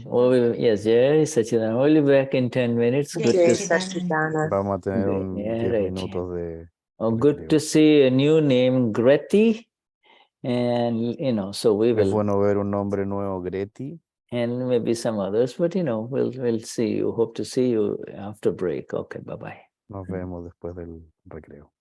Yes, Jai Sachidan. We'll be back in 10 minutes. Good to see. Vamos a tener 10 minutos de good to see a new name, Greti. And, so we will. Es bueno ver un nombre nuevo, Greti. And maybe some others, but, we'll see you. Hope to see you after break. Okay, bye-bye. Nos vemos después del recreo.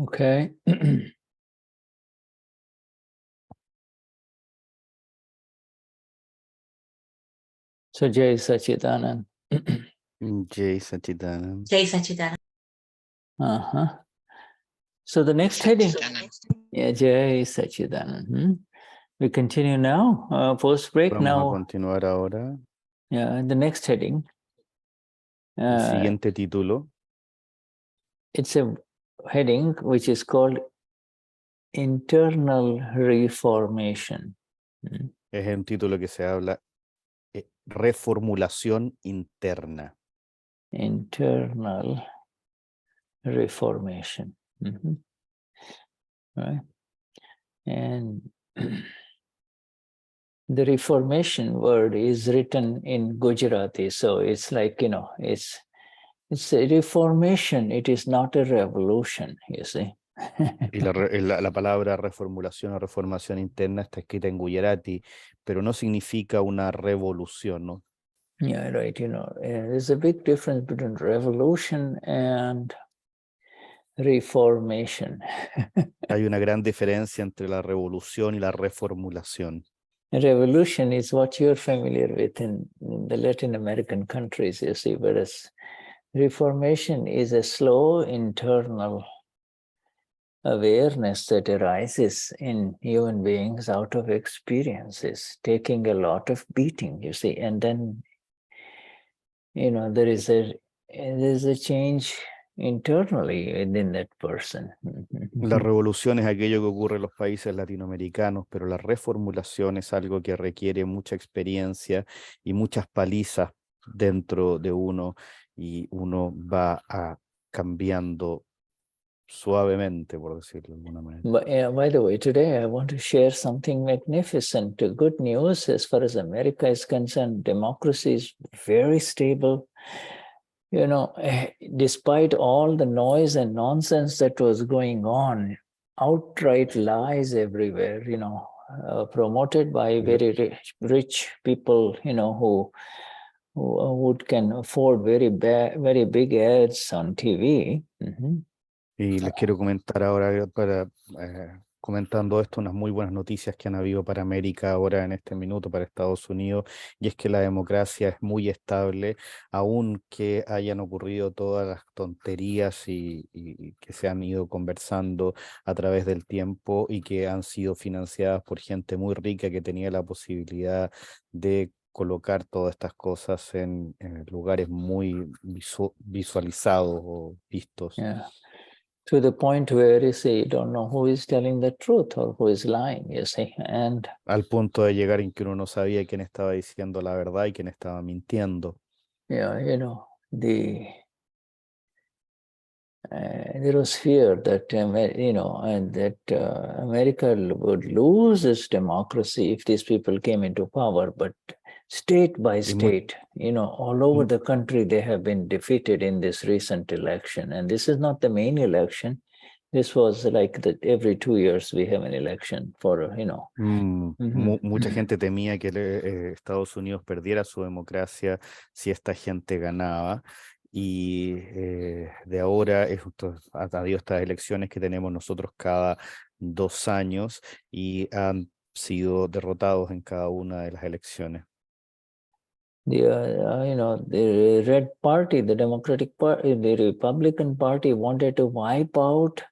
Okay. So Jai Sachidanand. Jai Satchidanand. Jai Sachidanand. Uh-huh. So the next heading. Yeah, Jai Sachidanand. We continue now. Post break Vamos a now. continuar ahora. Yeah, the next heading. El siguiente título It's a heading which is called Internal Reformation. es un título que se habla reformulación interna. Internal Reformation. Right. And the Reformation word is written in Gujarati, so it's like, you know, it's a reformation. It is not a revolution, you see. Y la palabra reformulación o reformación interna está escrita en Gujarati, pero no significa una revolución, ¿no? Yeah, right. You know, there's a big difference between revolution and reformation. Hay una gran diferencia entre la revolución y la reformulación. Revolution is what you're familiar with in the Latin American countries, you see, whereas reformation is a slow internal awareness that arises in human beings out of experiences, taking a lot of beating, you see, and then, you know, there's a change internally within that person. La revolución es aquello que ocurre en los países latinoamericanos, pero la reformulación es algo que requiere mucha experiencia y muchas palizas dentro de uno, y uno va cambiando suavemente, por decirlo de alguna manera. But, by the way, today I want to share something magnificent. Good news as far as America is concerned. Democracy is very stable. You know, despite all the noise and nonsense that was going on, outright lies everywhere, you know, promoted by very rich people, you know, who can afford very big ads on TV. Y les quiero comentar ahora, comentando esto, unas muy buenas noticias que han habido para América ahora en este minuto, para Estados Unidos, y es que la democracia es muy estable, aunque hayan ocurrido todas las tonterías y que se han ido conversando a través del tiempo y que han sido financiadas por gente muy rica que tenía la posibilidad de colocar todas estas cosas en lugares muy visualizados o vistos. Yeah. To the point where you see, you don't know who is telling the truth or who is lying, you see. And al punto de llegar en que uno no sabía quién estaba diciendo la verdad y quién estaba mintiendo. yeah, you know, there was fear that you know, and that America would lose its democracy if these people came into power. But state by state, you know, all over the country, they have been defeated in this recent election. And this is not the main election. This was like that every 2 years we have an election for, you know. Mucha gente temía que Estados Unidos perdiera su democracia si esta gente ganaba. Y de ahora ha habido estas elecciones que tenemos nosotros cada 2 años y han sido derrotados en cada una de las elecciones. You know, the Red Party, the Democratic Party, the Republican Party wanted to wipe out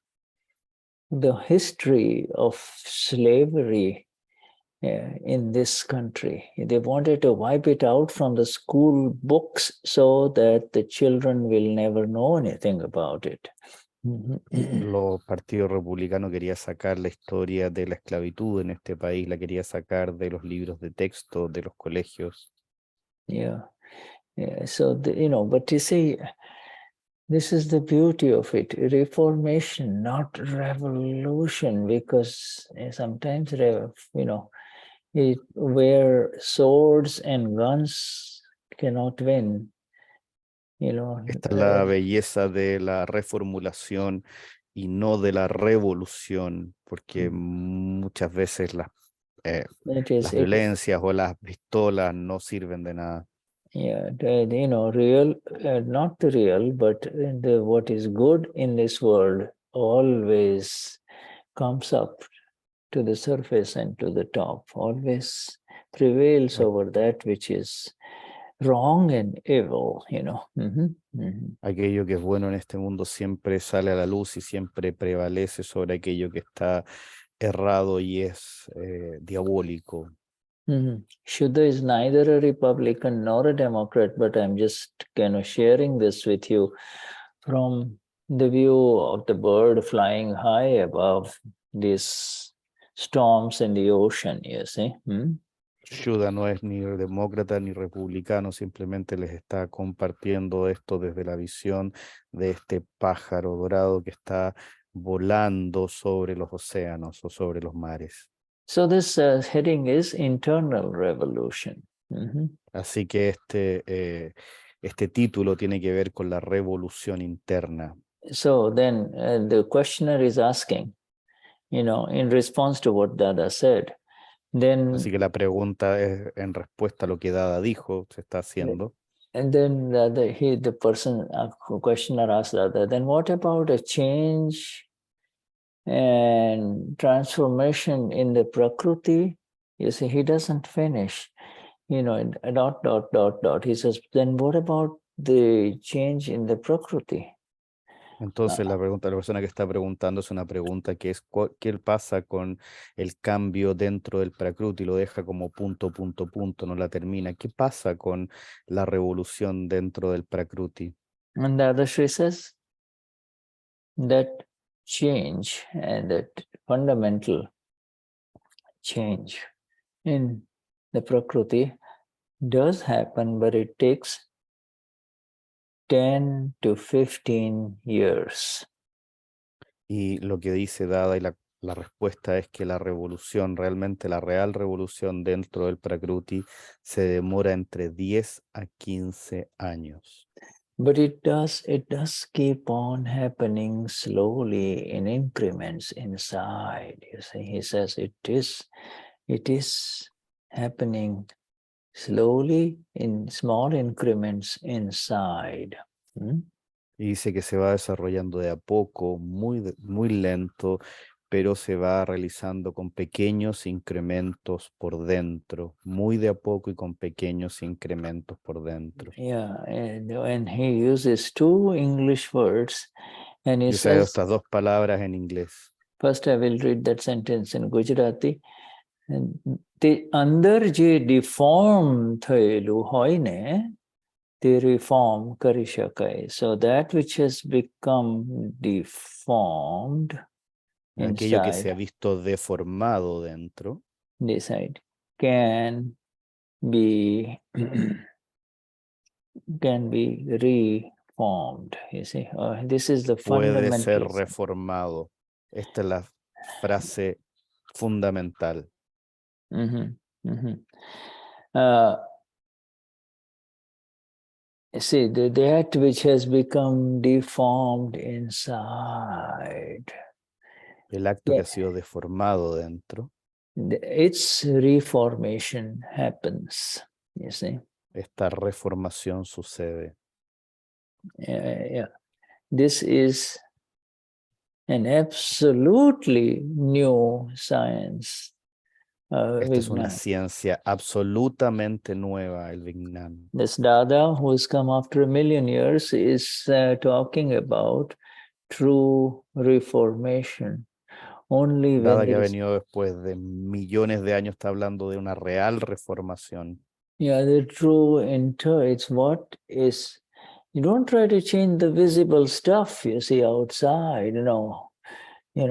the history of slavery in this country. They wanted to wipe it out from the school books so that the children will never know anything about it. Los partidos republicanos querían sacar la historia de la esclavitud en este país, la quería sacar de los libros de texto, de los colegios. Yeah. So, you know, but you see, this is the beauty of it, reformation, not revolution, because sometimes, you know, where swords and guns cannot win, you know. Esta es la belleza de la reformulación y no de la revolución, porque muchas veces las violencias o las pistolas no sirven de nada. Yeah, you know, real, not the real, but what is good in this world always comes up to the surface and to the top, always prevails over that which is wrong and evil, you know. Aquello que es bueno en este mundo siempre sale a la luz y siempre prevalece sobre aquello que está errado y es diabólico. Shuddha is neither a Republican nor a Democrat, but I'm just kind of sharing this with you from the view of the bird flying high above these storms in the ocean, you see. Shuddha no es ni demócrata ni republicano, simplemente les está compartiendo esto desde la visión de este pájaro dorado que está volando sobre los océanos o sobre los mares. So this heading is internal revolution. Así que este título tiene que ver con la revolución interna. So then the questioner is asking, you know, in response to what Dada said, then Así que la pregunta es en respuesta a lo que Dada dijo, se está haciendo. and then the person questioner asked Dada, then what about a change and transformation in the Prakriti? You see, he doesn't finish, you know, dot. He says, then what about the change in the Prakriti? Entonces la persona que está preguntando es una pregunta que es ¿qué pasa con el cambio dentro del Prakriti? Lo deja como punto, no la termina. ¿Qué pasa con la revolución dentro del Prakriti? And Dadashri says that change and that fundamental change in the Prakriti does happen, but it takes 10 to 15 years. Y lo que dice Dada y la respuesta es que la revolución, realmente la real revolución dentro del Prakriti se demora entre 10 a 15 años. But it does keep on happening slowly in increments inside. You see, he says it is happening slowly in small increments inside. Y dice que se va desarrollando de a poco, muy lento, pero se va realizando con pequeños incrementos por dentro, muy de a poco y con pequeños incrementos por dentro. Yeah, and he uses two English words, and he Usa says, estas dos palabras en inglés. first I will read that sentence in Gujarati. The અંદર જે deform થયેલું હોય ને તે reform કરી શકાય. So that which has become deformed Aquello que se ha inside, visto deformado dentro, decide, can be reformed. You see, this is the puede ser fundamental. reformado. Esta es la frase fundamental. See, that which has become deformed inside, El acto que ha sido deformado dentro, its reformation happens, you see. esta reformación sucede. Yeah. This is an absolutely new science. Esta es una Vignan. ciencia absolutamente nueva, el Vignan. This Dada, who has come after 1,000,000 years, is talking about true reformation. Only when Dada que ha there is, venido después de millones de años, está hablando de una real reformación. yeah, the true it's what is, you don't try to change the visible stuff you see outside, don't, you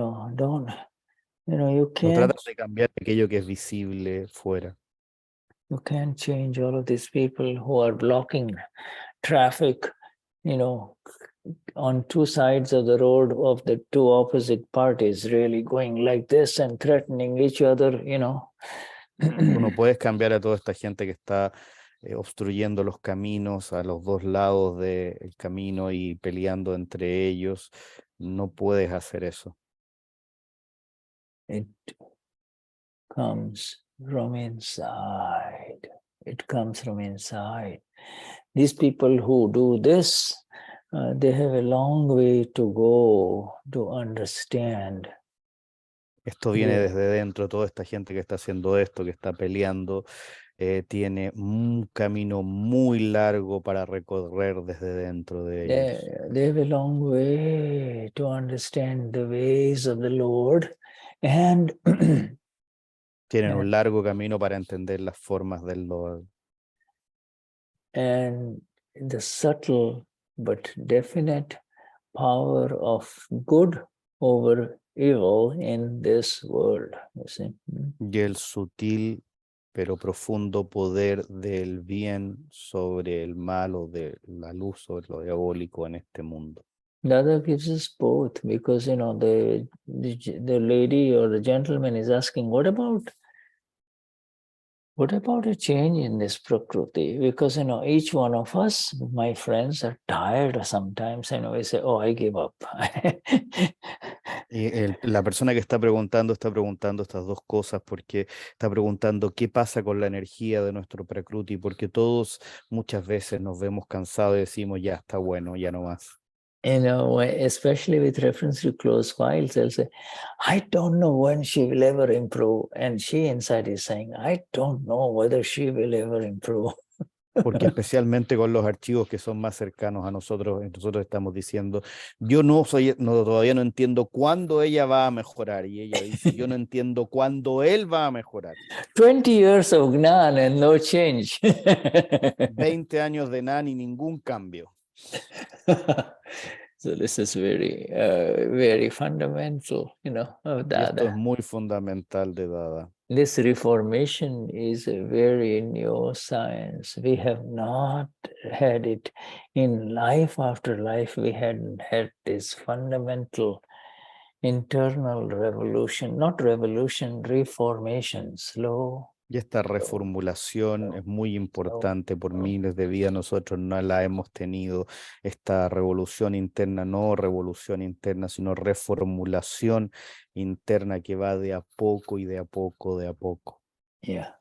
No can't, tratas de cambiar aquello que es visible fuera. you can't change all of these people who are blocking traffic, on two sides of the road of the two opposite parties, really going like this and threatening each other, Tú no puedes cambiar a toda esta gente que está obstruyendo los caminos a los dos lados del camino y peleando entre ellos. No puedes hacer eso. It comes from inside. It comes from inside. These people who do this they have a long way to go to understand. Esto viene Yeah. desde dentro, toda esta gente que está haciendo esto, que está peleando, tiene un camino muy largo para recorrer desde dentro de ellos. They have a long way to understand the ways of the Lord, and Tienen un largo camino para entender las formas del Lord. and the subtle but definite power of good over evil in this world. You see? Y el sutil pero profundo poder del bien sobre el mal o de la luz sobre lo diabólico en este mundo. Dada gives us both, because the lady or the gentleman is asking, what about a change in this prakriti? Because each one of us, my friends, are tired sometimes, and we say, oh, I give up. Y la persona que está preguntando estas dos cosas porque está preguntando qué pasa con la energía de nuestro Prakruti, porque todos muchas veces nos vemos cansados y decimos ya está bueno, ya no más. Especially with reference to closed files, they'll say, I don't know when she will ever improve. And she inside is saying, I don't know whether she will ever improve. Porque especialmente con los archivos que son más cercanos a nosotros estamos diciendo, yo todavía no entiendo cuándo ella va a mejorar. Y ella dice, yo no entiendo cuándo él va a mejorar. 20 years of Gnan and no change. 20 años de Gnani y ningún cambio. So this is very fundamental, of Y esto es Dada. muy fundamental de Dada. This reformation is a very new science. We have not had it in life after life. We hadn't had this fundamental internal revolution, not revolution, reformation, slow. Y esta reformulación es muy importante. Por miles de vidas nosotros no la hemos tenido. Esta revolución interna, no revolución interna, sino reformulación interna que va de a poco y de a poco, de a poco. Yeah.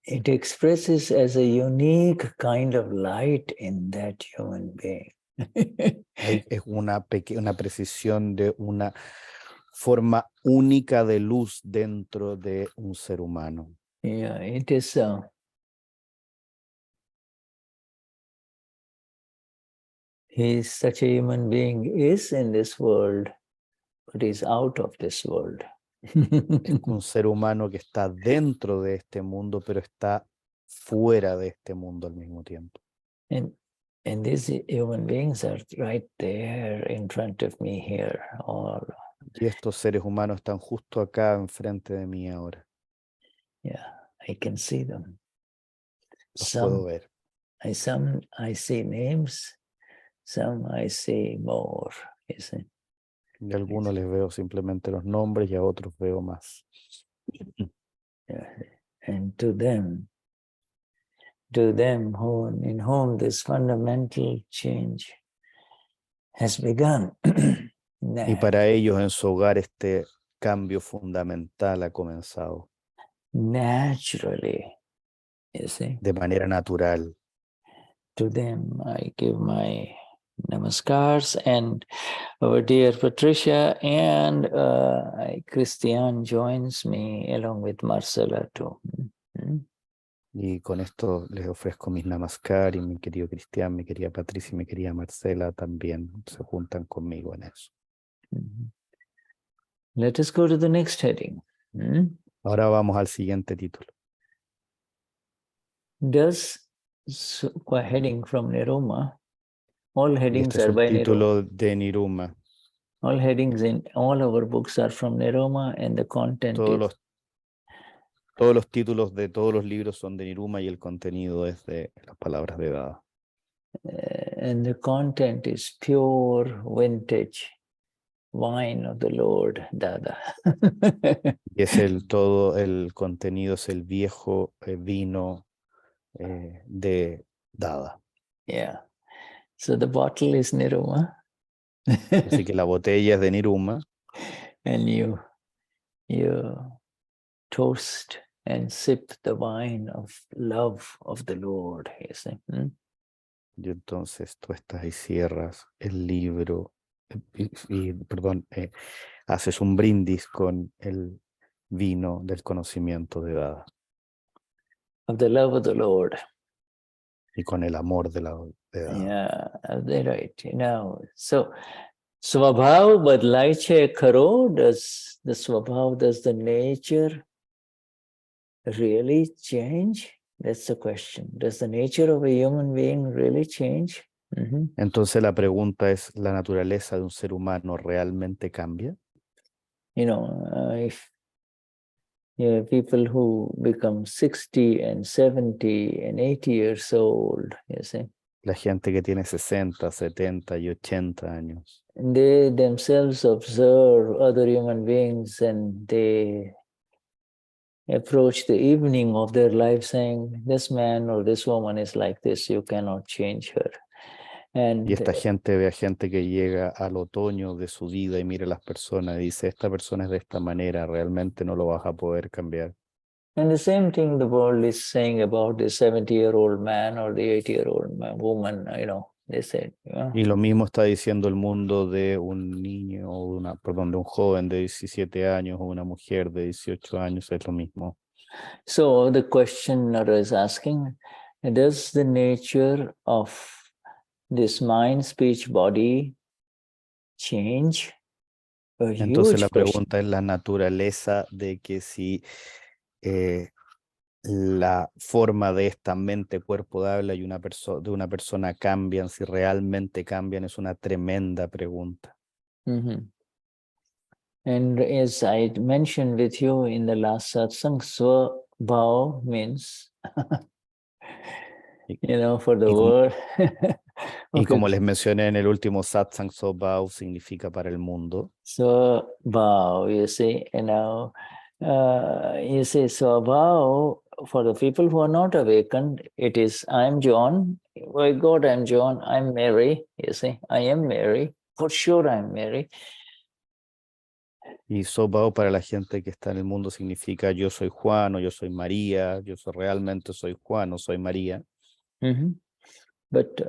It expresses as a unique kind of light in that human being. Es una precisión de una forma única de luz dentro de un ser humano. Yeah, it is. He's such a human being is in this world, but he's out of this world. Es un ser humano que está dentro de este mundo, pero está fuera de este mundo al mismo tiempo. And these human beings are right there in front of me here. Y estos seres humanos están justo acá enfrente de mí ahora. Yeah, I can see them. Los puedo ver. I see names, some I see more. You see? Y a algunos les veo simplemente los nombres y a otros veo más. Yeah. And to them in whom this fundamental change has begun. Y para ellos en su hogar este cambio fundamental ha comenzado. Naturally, you see. De manera natural. To them I give my namaskars, and our dear Patricia and Cristian joins me along with Marcela too. Y con esto les ofrezco mis namaskar y mi querido Cristian, mi querida Patricia y mi querida Marcela también se juntan conmigo en eso. Let us go to the next heading. Ahora vamos al siguiente título. Heading from Niruma, all Y headings este es are el by Niruma. título de Niruma. All headings in all our books are from Niruma, and the content Todos los títulos de todos los libros son de Niruma y el contenido es de las palabras de Dada. And the content is pure vintage wine of the Lord Dada. Y es todo el contenido es el viejo vino de Dada. Yeah. So the bottle is Niruma. Así que la botella es de Niruma. And you toast and sip the wine of love of the Lord. You see? Y entonces tú estás y cierras el libro perdón, haces un brindis con el vino del conocimiento de Dada Of the love of the Lord. y con el amor de Dada. Yeah, that's right. So Swabhav badlai che karo, does the nature really change? That's the question. Does the nature of a human being really change? Entonces la pregunta es, ¿la naturaleza de un ser humano realmente cambia? If people who become 60 and 70 and 80 years old, you see, La gente que tiene 60, 70 y 80 años. they themselves observe other human beings and they approach the evening of their life saying, this man or this woman is like this, you cannot change her. And Y esta gente ve a gente que llega al otoño de su vida y mira a las personas y dice, esta persona es de esta manera, realmente no lo vas a poder cambiar. and the same thing the world is saying about the 70-year-old man or the 80-year-old woman, they said. Y lo mismo está diciendo el mundo de un niño, de un joven de 17 años o una mujer de 18 años, es lo mismo. So the questioner is asking, does the nature of this mind, speech, body change? Entonces la pregunta es la naturaleza de que si la forma de esta mente, cuerpo de habla y de una persona cambian, si realmente cambian, es una tremenda pregunta. And as I mentioned with you in the last satsang, Swabhav means, for the word. Y como les mencioné en el último satsang, Swabhav significa para el mundo. Swabhav, you see, Swabhav, for the people who are not awakened, it is, I'm John, by God, I'm John, I'm Mary, you see, I am Mary, for sure I'm Mary. Y Swabhav para la gente que está en el mundo significa yo soy Juan o yo soy María, realmente soy Juan o soy María. But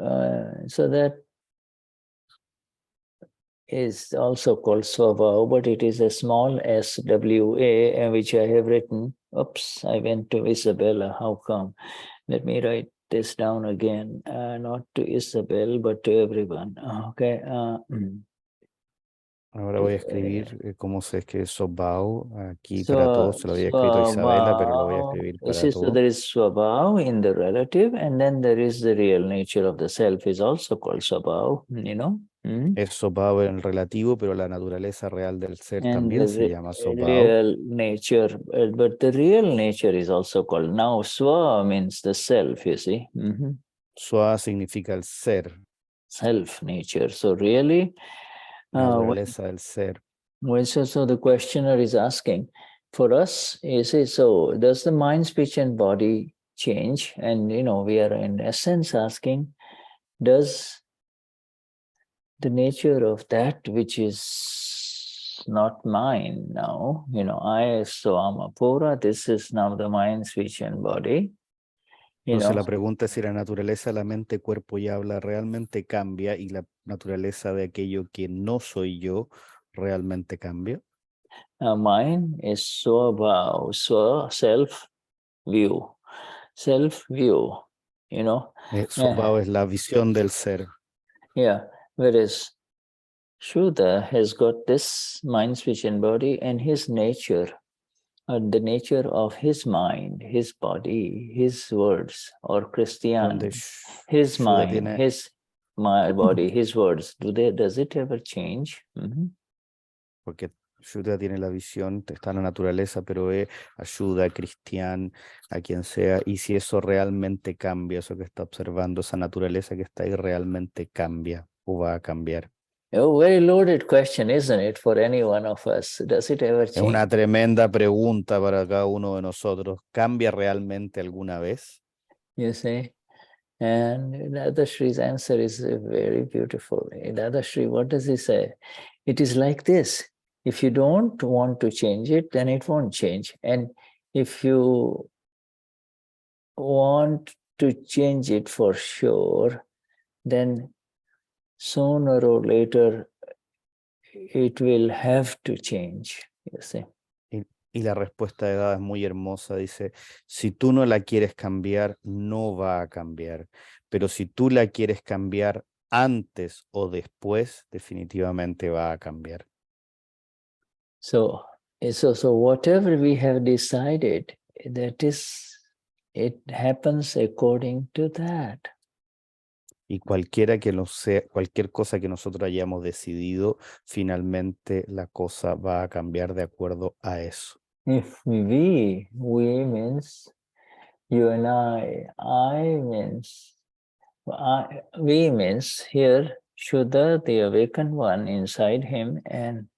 so that is also called Swabhav, but it is a small SWA, which I have written. Oops, I went to Isabella. How come? Let me write this down again. Not to Isabel, but to everyone. Okay. Ahora voy a escribir cómo se escribe Swabhav aquí para todos. Se lo había escrito a Isabela, pero lo voy a escribir para todos. So there is Swabhav in the relative, and then there is the real nature of the self is also called Swabhav, Es Swabhav en relativo, pero la naturaleza real del ser and también se llama Swabhav. Real nature, but the real nature is also called. Now, Swa means the self, you see. Swa significa el ser. Self nature. So really, naturaleza del ser. So the questioner is asking, for us, you see, so does the mind, speech, and body change? And, we are in essence asking, does the nature of that which is not mine now, I, so Amapura, this is now the mind, speech, and body. Entonces la pregunta es si la naturaleza de la mente, cuerpo y habla realmente cambia y la naturaleza de aquello que no soy yo realmente cambia. Mine is Swabhav, self-view. Self-view, Swabhav es la visión del ser. Yeah, whereas Shuddha has got this mind, speech, and body, and his nature, the nature of his mind, his body, his words, or Cristian, his mind, my body, his words. Does it ever change? Porque Shuddha tiene la visión, está en la naturaleza, pero ayuda a Cristian, a quien sea, y si eso realmente cambia, eso que está observando, esa naturaleza que está ahí realmente cambia o va a cambiar. Oh, very loaded question, isn't it, for any one of us? Does it ever change? Es una tremenda pregunta para cada uno de nosotros. ¿Cambia realmente alguna vez? You see? And Dadashri's answer is very beautiful. Dadashri, what does he say? It is like this. If you don't want to change it, then it won't change. And if you want to change it for sure, then sooner or later it will have to change, you see. Y la respuesta de Dada es muy hermosa, dice, si tú no la quieres cambiar, no va a cambiar, pero si tú la quieres cambiar antes o después, definitivamente va a cambiar. So whatever we have decided, that is, it happens according to that. Y cualquier cosa que nosotros hayamos decidido, finalmente la cosa va a cambiar de acuerdo a eso. If we means you and I means, we means here Shuddha, the awakened one inside him, and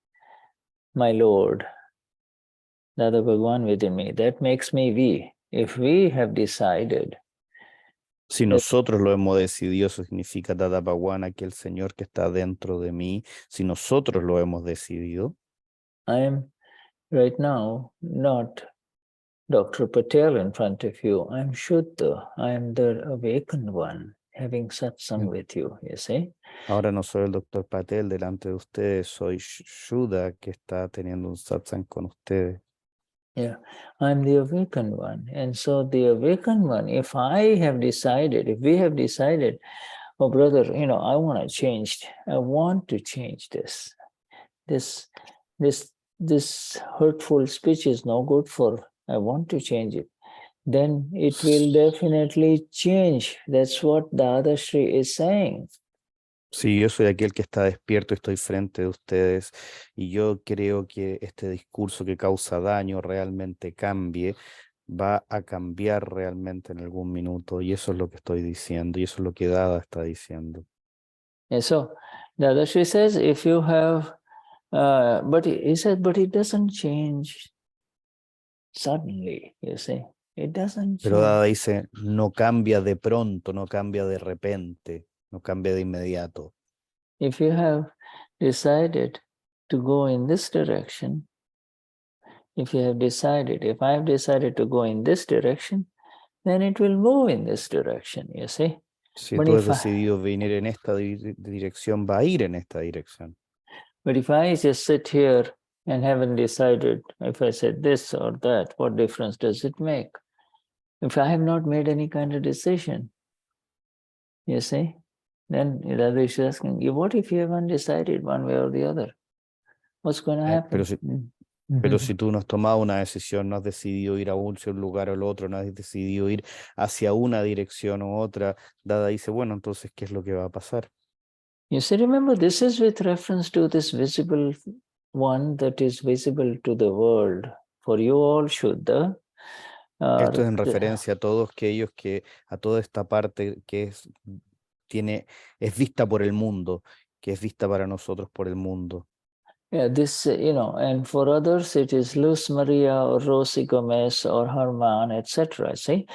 my Lord, Dada Bhagwan within me. That makes me we. If we have decided. Si nosotros lo hemos decidido, eso significa Dada Bhagwan, aquel Señor que está dentro de mí. Si nosotros lo hemos decidido. I am right now not Dr. Patel in front of you. I'm Shuddha. I am the awakened one having satsang with you, you see. Ahora no soy el Dr. Patel delante de ustedes, soy Shuddha que está teniendo un satsang con ustedes. Yeah, I'm the awakened one. And so the awakened one, if we have decided, oh brother, I want to change. I want to change this. This hurtful speech is no good for, I want to change it. Then it will definitely change. That's what Dadashri is saying. Sí, yo soy aquel que está despierto, estoy frente de ustedes y yo creo que este discurso que causa daño realmente cambie, va a cambiar realmente en algún minuto y eso es lo que estoy diciendo y eso es lo que Dada está diciendo. And so Dadashri says, if you have, but he said, but it doesn't change suddenly, you see. It doesn't change. Pero Dada dice, no cambia de pronto, no cambia de repente, no cambia de inmediato. If you have decided to go in this direction, if I have decided to go in this direction, then it will move in this direction, you see. Si tú has decidido venir en esta dirección, va a ir en esta dirección. But if I just sit here and haven't decided, if I said this or that, what difference does it make? If I have not made any kind of decision, you see, then Radha is asking you, what if you haven't decided one way or the other? What's going to happen? Pero si tú no has tomado una decisión, no has decidido ir a un lugar o al otro, no has decidido ir hacia una dirección u otra, Dada dice, bueno, entonces, ¿qué es lo que va a pasar? You see, remember, this is with reference to this visible one that is visible to the world. For you all, Shuddha. Esto es en referencia a todos aquellos a toda esta parte que es vista por el mundo, que es vista para nosotros por el mundo. Yeah, this, and for others it is Luz Maria or Rosie Gomez or Herman, etc. See?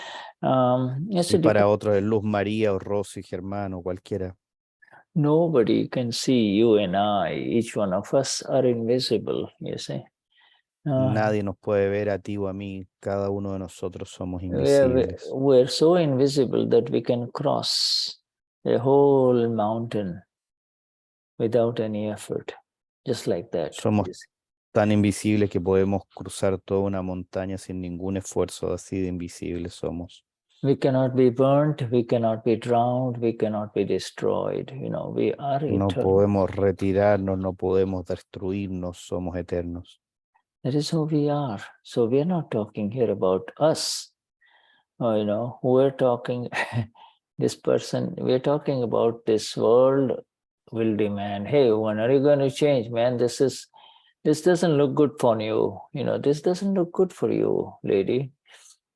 Y para otros es Luz María o Rosy, Germán o cualquiera. Nobody can see you and I. Each one of us are invisible, you see. Nadie nos puede ver a ti o a mí. Cada uno de nosotros somos invisibles. We're so invisible that we can cross a whole mountain without any effort. Just like that. Somos tan invisibles que podemos cruzar toda una montaña sin ningún esfuerzo, así de invisibles somos. We cannot be burnt, we cannot be drowned, we cannot be destroyed. We are eternal. No podemos retirarnos, no podemos destruirnos, somos eternos. That is who we are. So we are not talking here about us. We're talking, this person, we're talking about this world will demand, hey, when are you going to change, man? This doesn't look good for you. This doesn't look good for you, lady.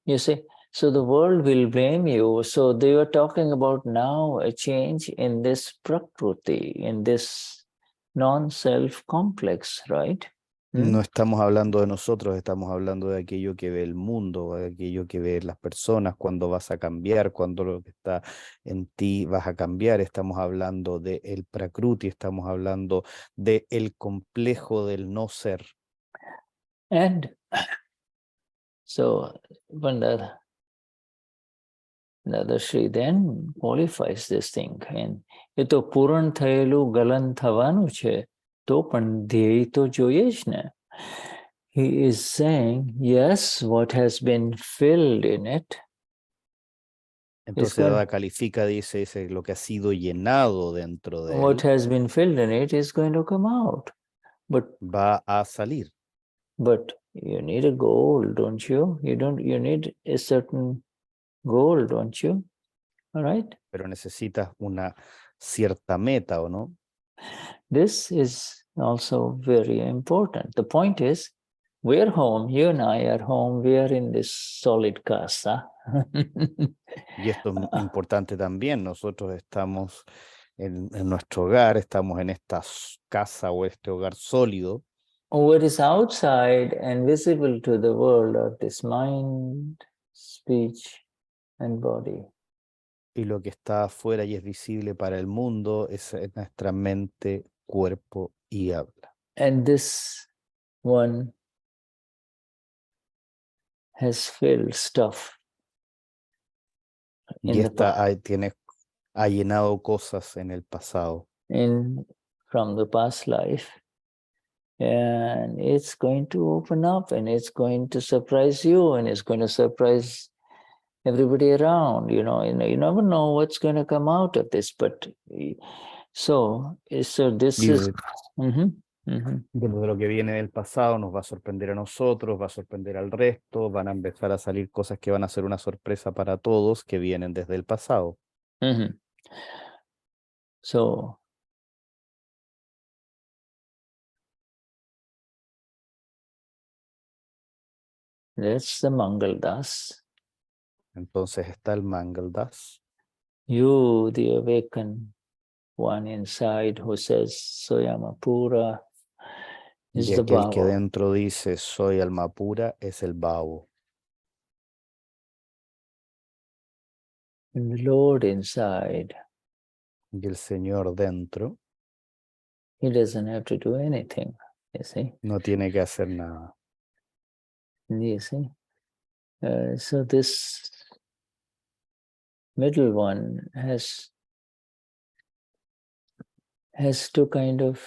You see, so the world will blame you. So they were talking about now a change in this prakruti, in this non-self complex, right? No estamos hablando de nosotros, estamos hablando de aquello que ve el mundo, de aquello que ve las personas, cuando vas a cambiar, cuando lo que está en ti vas a cambiar. Estamos hablando del prakruti, estamos hablando del complejo del no ser. And So Dadashri then qualifies this thing. And એ તો પૂરણ થયેલું ગલન થવાનું છે તો પણ ધ્યેય તો જોઈએ જ ને. He is saying, yes, what has been filled in it. Entonces Dada califica, dice lo que ha sido llenado dentro de What él has been filled in it is going to come out. But va a salir. But you need a goal, don't you? You need a certain goal, don't you? All right. Pero necesitas una cierta meta, ¿o no? This is also very important. The point is, we're home, you and I are home, we are in this solid casa. Y esto es importante también. Nosotros estamos en nuestro hogar, estamos en esta casa o este hogar sólido. What is outside and visible to the world are this mind, speech, and body. Y lo que está afuera y es visible para el mundo es nuestra mente, cuerpo y habla. And this one has filled stuff. Y esta ha llenado cosas en el pasado. From the past life. And it's going to open up and it's going to surprise you and it's going to surprise everybody around. You never know what's going to come out of this. But so this is... De lo que viene del pasado nos va a sorprender a nosotros, va a sorprender al resto, van a empezar a salir cosas que van a ser una sorpresa para todos que vienen desde el pasado. So that's the Mangaldas. Entonces está el Mangaldas. You, the awakened one inside who says, soy alma pura, is Y the aquel que Bhava. dentro dice, soy alma pura, es el Bhava. And the Lord inside, Y el Señor dentro, he doesn't have to do anything, you see. no tiene que hacer nada. You see. So this middle one has to kind of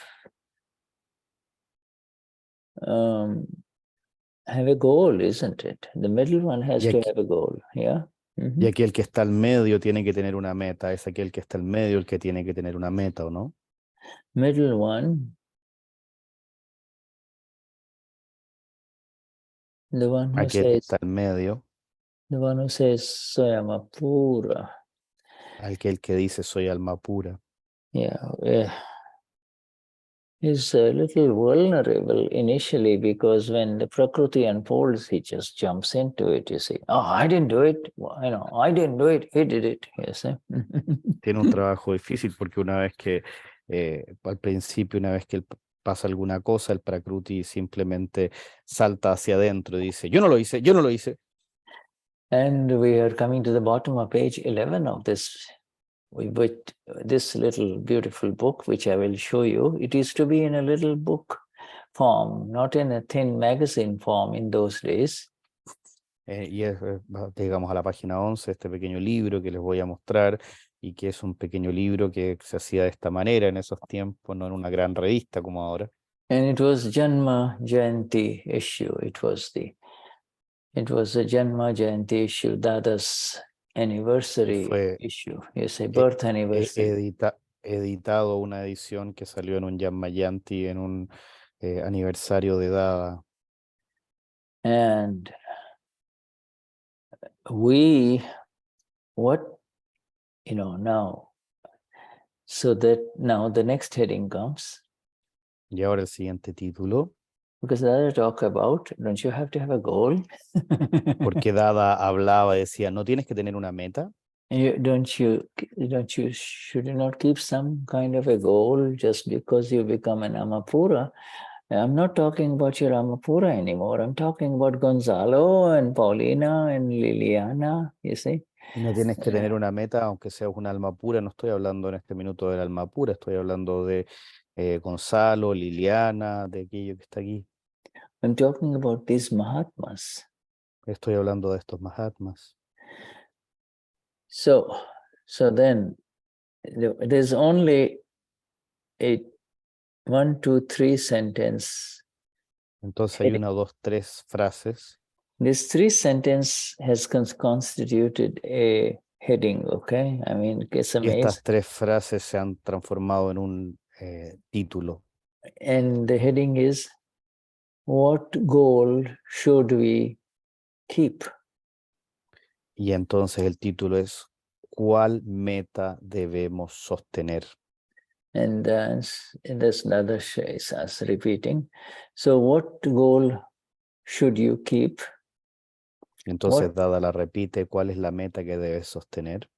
have a goal, isn't it? The middle one has to have a goal, yeah. Y aquel que está al medio tiene que tener una meta. Es aquel que está al medio el que tiene que tener una meta, ¿o no? Middle one, the one who Aquel says, que está al medio, the one who says, soy alma pura. aquel que dice, soy alma pura. Yeah, is a little vulnerable initially because when the Prakriti unfolds, he just jumps into it, you see. Oh, I didn't do it. Well, I didn't do it. He did it, you see. Tiene un trabajo difícil porque una vez que, al principio, una vez que pasa alguna cosa, el Prakriti simplemente salta hacia adentro y dice, yo no lo hice, yo no lo hice. And we are coming to the bottom of page 11 of this. With this little beautiful book, which I will show you, it is to be in a little book form, not in a thin magazine form in those days. Llegamos a la página 11, este pequeño libro que les voy a mostrar y que es un pequeño libro que se hacía de esta manera en esos tiempos, no en una gran revista como ahora. And it was Janma Jayanti issue. It was a Janma Jayanti issue, Dada's anniversary issue. Yes, a birth anniversary. Editado una edición que salió en un Janmayanti, en un aniversario de Dada. And now, so that now the next heading comes. Y ahora el siguiente título. Because Dada talk about, don't you have to have a goal? Porque Dada hablaba, decía, ¿no tienes que tener una meta? Should you not keep some kind of a goal just because you become an Amapura? I'm not talking about your Amapura anymore. I'm talking about Gonzalo and Paulina and Liliana, you see. Y no tienes que tener una meta, aunque seas un alma pura. No estoy hablando en este minuto del alma pura, estoy hablando de Gonzalo, Liliana, de aquello que está aquí. I'm talking about these Mahatmas. Estoy hablando de estos Mahatmas. So then there's only a 1, 2, 3 sentence. Entonces hay una, dos, tres frases. This 3 sentence has constituted a heading, okay? I mean, it's Y estas amazing. 3 frases se han transformado en un título. And the heading is, what goal should we keep? Y entonces el título es, ¿cuál meta debemos sostener? And that's another is repeating. So what goal should you keep? Entonces What- Dada la repite, ¿cuál es la meta que debes sostener?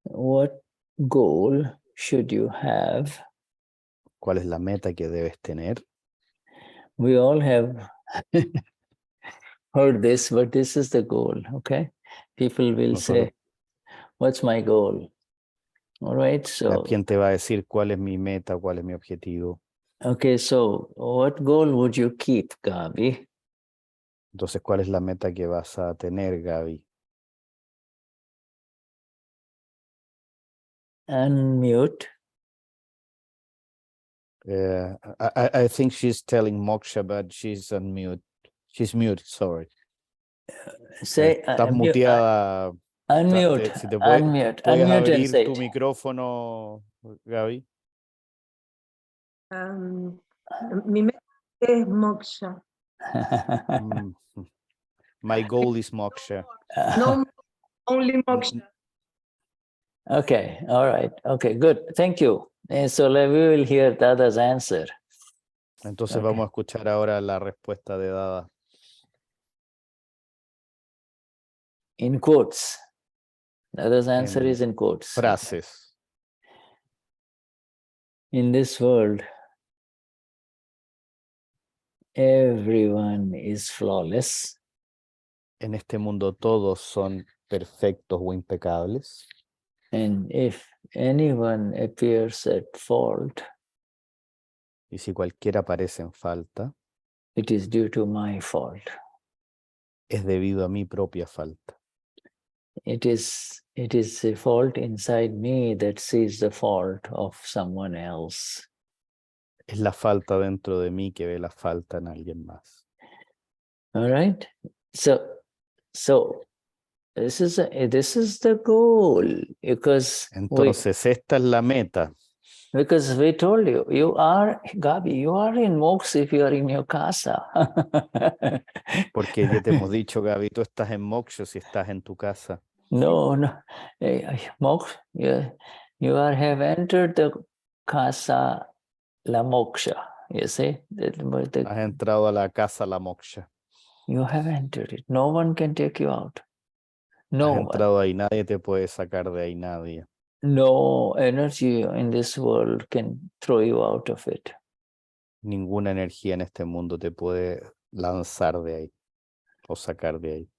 What goal should you have? ¿Cuál es la meta que debes tener? We all have heard this, but this is the goal, okay? People will Nosotros, say, what's my goal? All right, so, ¿quién te va a decir cuál es mi meta, cuál es mi objetivo? okay, so what goal would you keep, Gabi? Entonces, ¿cuál es la meta que vas a tener, Gaby? Unmute. I think she's telling Moksha, but she's on mute. She's mute, sorry. Say, Estás muteada. unmute, Si te puedes unmute and abrir say tu it. micrófono, Gaby. Mi meta es moksha. Mm. My goal is Moksha. No only moksha. Okay, all right. Okay, good. Thank you. And so we will hear Dada's answer. Entonces Okay. vamos a escuchar ahora la respuesta de Dada. In quotes. Dada's answer En is in quotes. frases. In this world, everyone is flawless. En este mundo todos son perfectos o impecables. And if anyone appears at fault, Y si cualquiera aparece en falta, it is due to my fault. es debido a mi propia falta. It is a fault inside me that sees the fault of someone else. Es la falta dentro de mí que ve la falta en alguien más. All right. So this is the goal, because Entonces, esta es la meta. we told you, you are, Gabi, you are in moksha if you are in your casa. Porque ya te hemos dicho, Gaby, tú estás en moksha si estás en tu casa. No, moksha, you have entered the casa, la moksha, you see? Has entrado a la casa, la moksha. You have entered it. No one can take you out. No Has one. entrado ahí, nadie te puede sacar de ahí, nadie. No energy in this world can throw you out of it. Ninguna energía en este mundo te puede lanzar de ahí o sacar de ahí.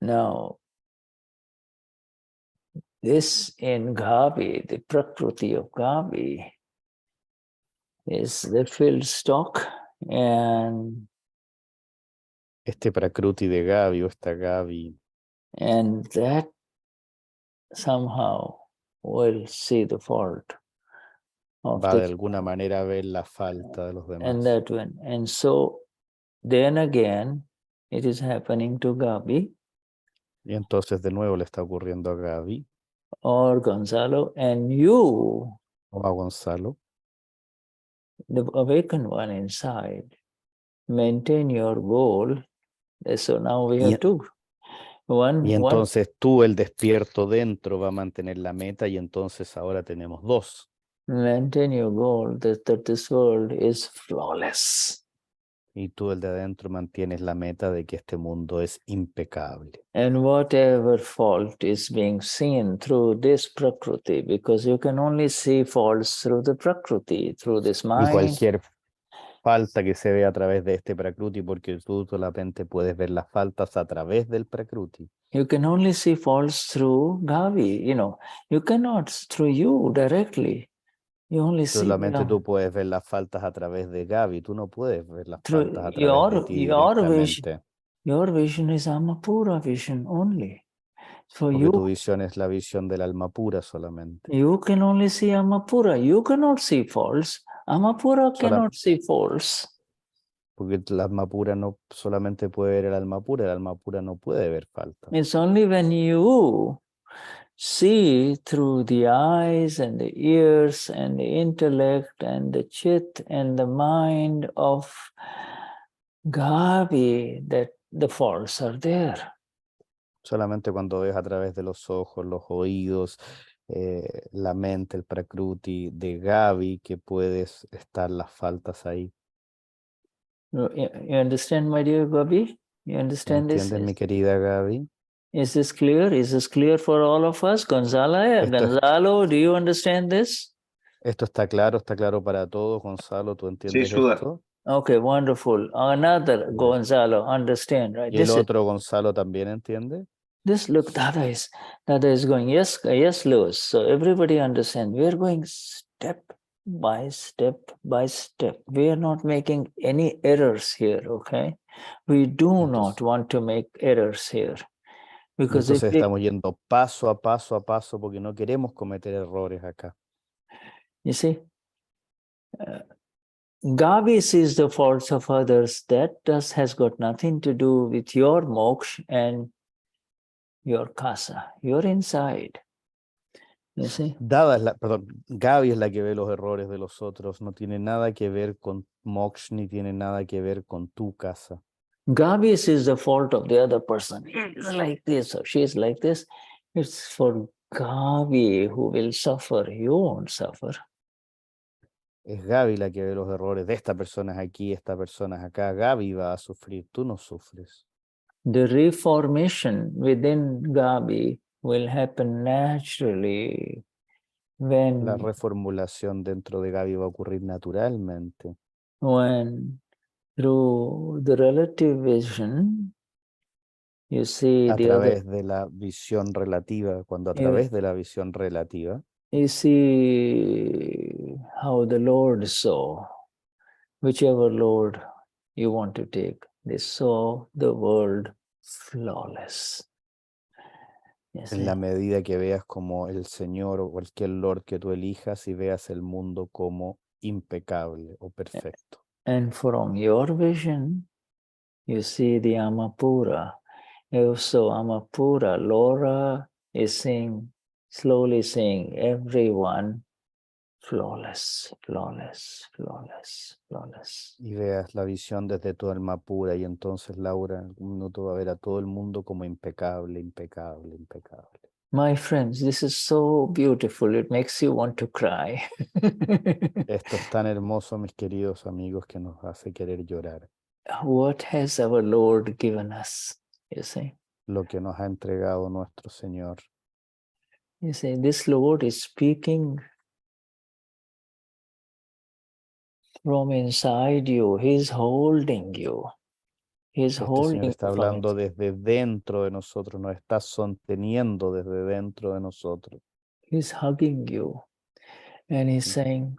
Now, this in Gabi, the Prakriti of Gabi, is the filled stock, and Este Prakruti de Gaby o esta Gaby that somehow will see the fault of va de the, alguna manera a ver la falta de los demás. and that one. And so then again, it is happening to Gabi Y entonces de nuevo le está ocurriendo a Gaby or Gonzalo, and you, o a Gonzalo. the awakened one inside, maintain your goal. So now we have two. Y entonces tú, el despierto dentro, va a mantener la meta y entonces ahora tenemos dos. Maintain your goal that this world is flawless. Y tú, el de adentro, mantienes la meta de que este mundo es impecable. And whatever fault is being seen through this Prakriti, because you can only see faults through the Prakriti, through this Y mind. cualquier falta que se ve a través de este Prakruti, porque tú solamente puedes ver las faltas a través del Prakruti. You can only see faults through Gavi, you cannot through you directly. You only see Solamente tú puedes ver las faltas a través de Gaby, tú no puedes ver las through faltas a través de ti your vision. directamente. Your vision is Amapura vision only. For Porque tu you, visión es la visión del alma pura solamente. you can only see Amapura. You cannot see false. Amapura Sola- cannot see false. Porque el alma pura no solamente puede ver el alma pura no puede ver falta. It's only when you see through the eyes and the ears and the intellect and the chit and the mind of Gavi that the faults are there. Solamente cuando ves a través de los ojos, los oídos, la mente, el prakruti de Gavi, que puedes estar las faltas ahí. You understand, my dear Gabi? You understand this? ¿Entiendes, mi querida Gaby? Is this clear? Is this clear for all of us? Gonzalo, do you understand this? Esto está claro para todos. Gonzalo, ¿tú entiendes Shuddha. esto? Okay, wonderful. Another Yes. Gonzalo, understand, right? ¿Y el otro Gonzalo también entiende? This look, Dada is going, yes, yes, Lewis. So everybody understand. We are going step by step by step. We are not making any errors here, okay? We do not want to make errors here. Because if Entonces we, estamos yendo paso a paso porque no queremos cometer errores acá. you see, Gavi sees the faults of others. That has got nothing to do with your moksha and your kasa. You're inside. You see? Gaby es la que ve los errores de los otros. No tiene nada que ver con moksha ni tiene nada que ver con tu casa. Gavi sees the fault of the other person. He's like this or she's like this. It's for Gavi who will suffer. You won't suffer. Es Gaby la que ve los errores de esta persona es aquí, esta persona es acá. Gaby va a sufrir, tú no sufres. The reformation within Gavi will happen naturally when La reformulación dentro de Gaby va a ocurrir naturalmente. Through the relative vision, you see A the other. través de la visión relativa, cuando a través de la visión relativa, You see how the Lord saw, whichever Lord you want to take, they saw the world flawless. You see? en la medida que veas como el Señor o cualquier Lord que tú elijas y veas el mundo como impecable o perfecto. And from your vision, you see the Amapura. So Amapura, Laura is saying, slowly saying, everyone flawless, flawless, flawless, flawless. Y veas la visión desde tu alma pura y entonces Laura en algún minuto va a ver a todo el mundo como impecable, impecable, impecable. My friends, this is so beautiful. It makes you want to cry. Esto es tan hermoso, mis queridos amigos, que nos hace querer llorar. What has our Lord given us? You see? Lo que nos ha entregado nuestro Señor. You see, this Lord is speaking from inside you. He's holding you. He's Este holding Señor está you from hablando inside. desde dentro de nosotros, nos está sosteniendo desde dentro de nosotros. He's hugging you. And he's saying,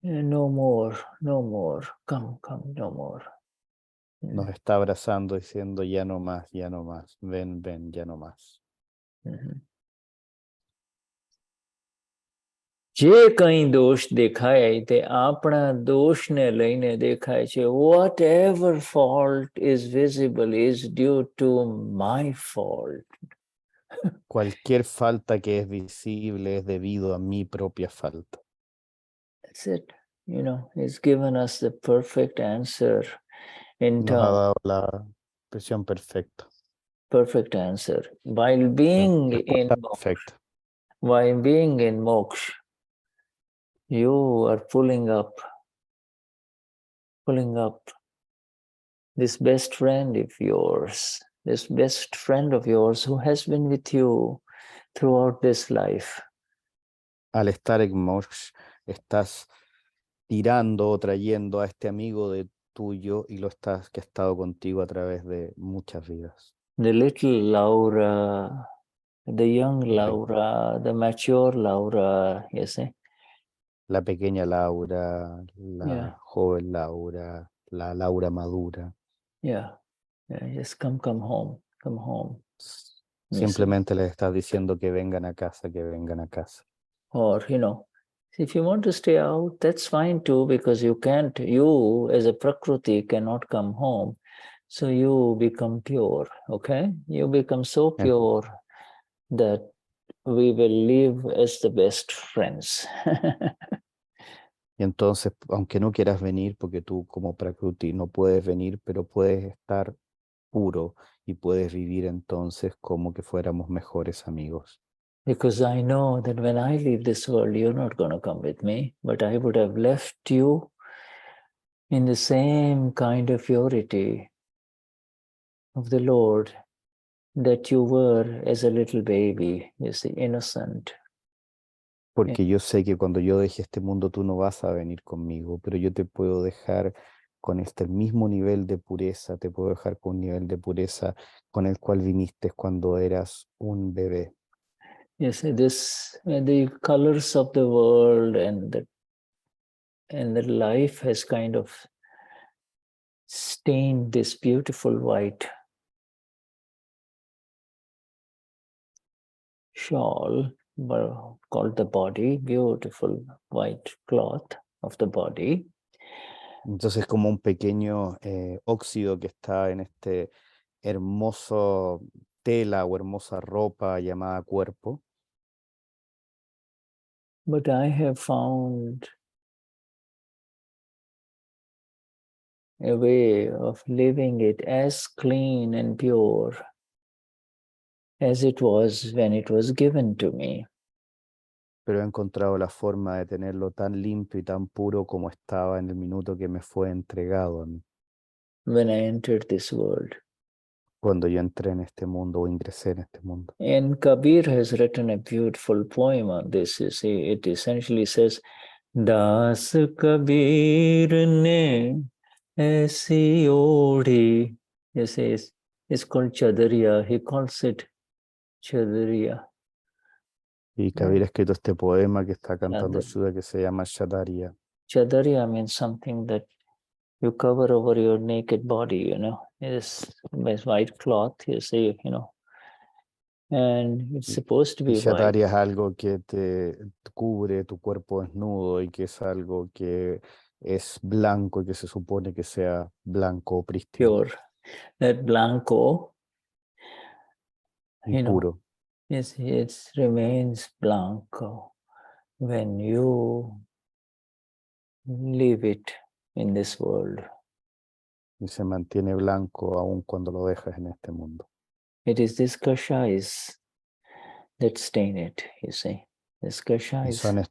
no more, no more. Come, come, no more. Nos está abrazando diciendo ya no más, ven, ven, ya no más. જે કંઈ દોષ દેખાય તે આપણા દોષને લઈને દેખાય છે. Whatever fault is visible is due to my fault. Cualquier falta que es visible es debido a mi propia falta. That's it. You know, he's given us the perfect answer in Nos ha terms, dado la expresión perfecta. perfect answer. While being in Perfecta. moksha, you are pulling up this best friend of yours, who has been with you throughout this life. Al estar en moksha, estás tirando o trayendo a este amigo de tuyo y que ha estado contigo a través de muchas vidas. The little Laura, the young Laura, the mature Laura, you see. La pequeña Laura, la joven Laura, la Laura madura. Yeah. Just come home, come home. You see. Simplemente les estás diciendo que vengan a casa, que vengan a casa. Or, if you want to stay out, that's fine too, because you as a Prakriti cannot come home. So you become pure, okay? You become so pure that we will live as the best friends. Y entonces, aunque no quieras venir, porque tú como Prakruti no puedes venir, pero puedes estar puro y puedes vivir entonces como que fuéramos mejores amigos. Because I know that when I leave this world, you're not going to come with me, but I would have left you in the same kind of purity of the Lord that you were as a little baby, you see, innocent. Porque yo sé que cuando yo deje este mundo tú no vas a venir conmigo, pero yo te puedo dejar con este mismo nivel de pureza, te puedo dejar con un nivel de pureza con el cual viniste cuando eras un bebé. You see, the colors of the world and the life has kind of stained this beautiful white shawl called the body, beautiful white cloth of the body. Entonces como un pequeño óxido que está en este hermoso tela o hermosa ropa llamada cuerpo. But I have found a way of living it as clean and pure as it was when it was given to me. Pero he encontrado la forma de tenerlo tan limpio y tan puro como estaba en el minuto que me fue entregado a mí. When I entered this world. Cuando yo entré en este mundo o ingresé en este mundo. And Kabir has written a beautiful poem on this. You see, it essentially says, Das Kabir ne aisi odi. You see, it's called Chadariya. He calls it Chadariya. Y Kabir ha escrito este poema que está cantando Chadariya. Shuddha que se llama Chadariya. Chadariya means something that you cover over your naked body, It's white cloth, you see, and it's supposed to be white. Chadariya es algo que te cubre tu cuerpo desnudo y que es algo que es blanco y que se supone que sea blanco o prístino. Pure. That blanco, Y puro. it remains blanco when you leave it in this world. Y se mantiene blanco aun cuando lo dejas en este mundo. It is these kashais that stain it, you see. These Y kashais. son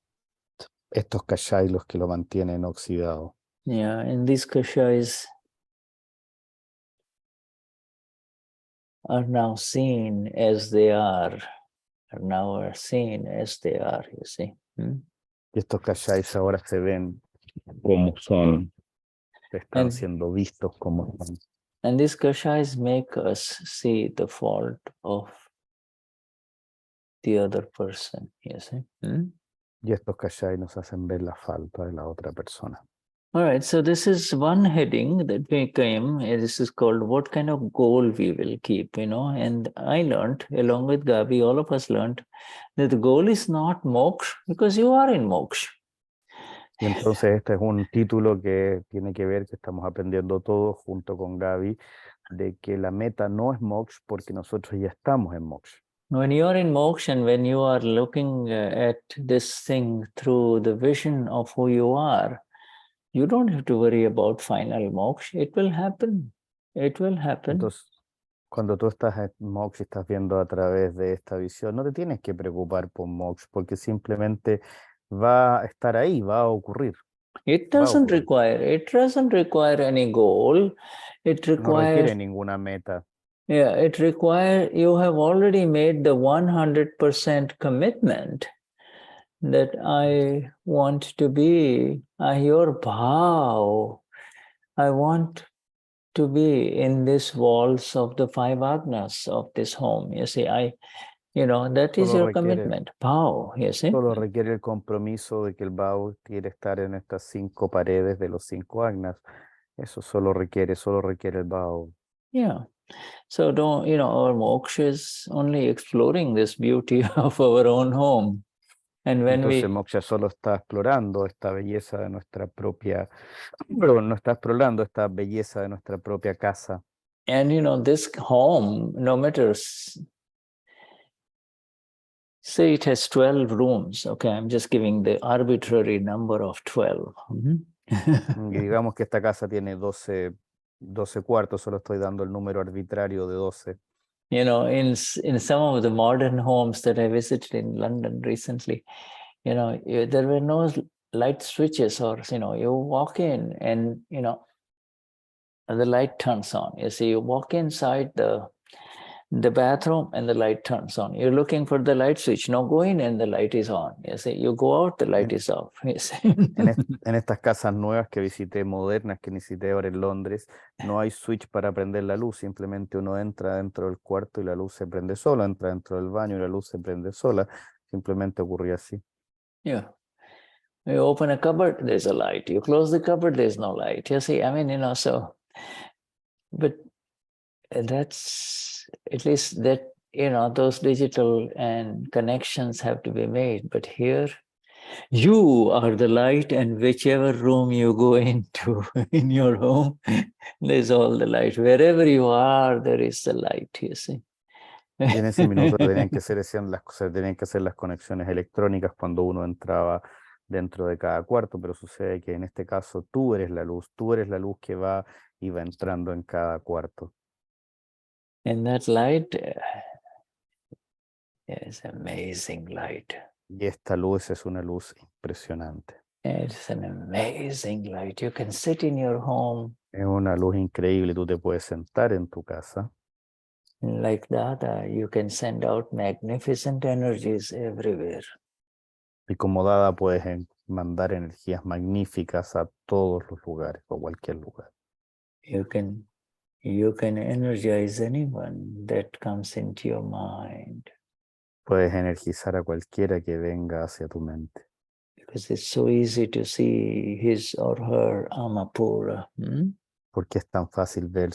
estos kashai los que lo mantienen oxidado. Yeah, and these kashais are now seen as they are. You see. Y estos kashais ahora se ven como son. Están siendo vistos como son. And these kashais make us see the fault of the other person, you see. Y estos kashai nos hacen ver la falta de la otra persona. All right, so this is one heading that became, this is called what kind of goal we will keep, and I learned, along with Gabi, all of us learned that the goal is not moksha because you are in moksha. Y entonces este es un título que tiene que ver, que estamos aprendiendo todos junto con Gaby, de que la meta no es moksha porque nosotros ya estamos en moksha. When you are in moksha and when you are looking at this thing through the vision of who you are, you don't have to worry about final moksha. It will happen. It will happen. Entonces, cuando tú estás en moksha y estás viendo a través de esta visión, no te tienes que preocupar por moksha porque simplemente va a estar ahí, va a ocurrir. It doesn't require any goal. It No requires, requiere ninguna meta. yeah, it requires, you have already made the 100% commitment that I want to be your bhav. I want to be in these walls of the 5 agnas of this home. You see, that is your commitment. Bhav, you see. Solo requiere el compromiso de que el bhav quiere estar en estas 5 paredes de los 5 agnas. Eso solo requiere el bhav. Yeah. So don't, our moksha is only exploring this beauty of our own home. And when Entonces we, moksha solo está explorando esta belleza de nuestra propia, pero no está explorando esta belleza de nuestra propia casa. and this home, no matter, say it has 12 rooms. Okay, I'm just giving the arbitrary number of 12. Y digamos que esta casa tiene 12 cuartos, solo estoy dando el número arbitrario de 12. In some of the modern homes that I visited in London recently, there were no light switches, or you walk in and the light turns on. You see, you walk inside the bathroom and the light turns on. You're looking for the light switch. No, go in and the light is on. You see, you go out, the light is off. You see. En estas casas nuevas que visité, modernas, que visité ahora en Londres, no hay switch para prender la luz, simplemente uno entra dentro del cuarto y la luz se prende sola, entra dentro del baño y la luz se prende sola, simplemente ocurría así. Yeah. You open a cupboard, there's a light. You close the cupboard, there's no light. You see, I mean, so, but that's, at least that, those digital and connections have to be made. But here, you are the light, and whichever room you go into in your home, there's all the light. Wherever you are, there is the light, you see. Y en ese minuto tenían que hacer las conexiones electrónicas cuando uno entraba dentro de cada cuarto, pero sucede que en este caso tú eres la luz que va y va entrando en cada cuarto. And that light is amazing light. Y esta luz es una luz impresionante. It's an amazing light. You can sit in your home. Es una luz increíble, tú te puedes sentar en tu casa. Like Dada, you can send out magnificent energies everywhere. Y como Dada puedes mandar energías magníficas a todos los lugares o cualquier lugar. You can energize anyone that comes into your mind. Puedes energizar a cualquiera que venga hacia tu mente. Because it's so easy to see his or her Amapura. Porque es tan fácil ver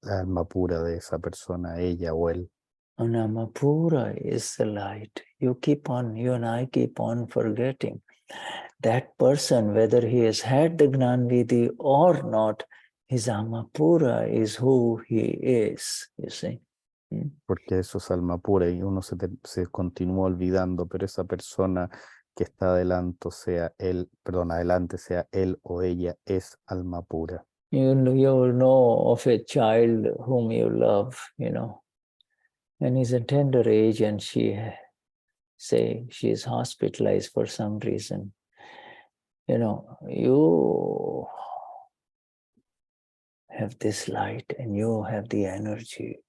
la alma pura de esa persona, ella o él. And Amapura is the light. You and I keep on forgetting. That person, whether he has had the Gnan Vidhi or not, his Amapura is who he is, you see. Porque eso es alma pura y uno se continúa olvidando, pero esa persona que está adelante, sea él o ella, es alma pura. You know of a child whom you love, and he's a tender age and she is hospitalized for some reason. You have this light and you have the energy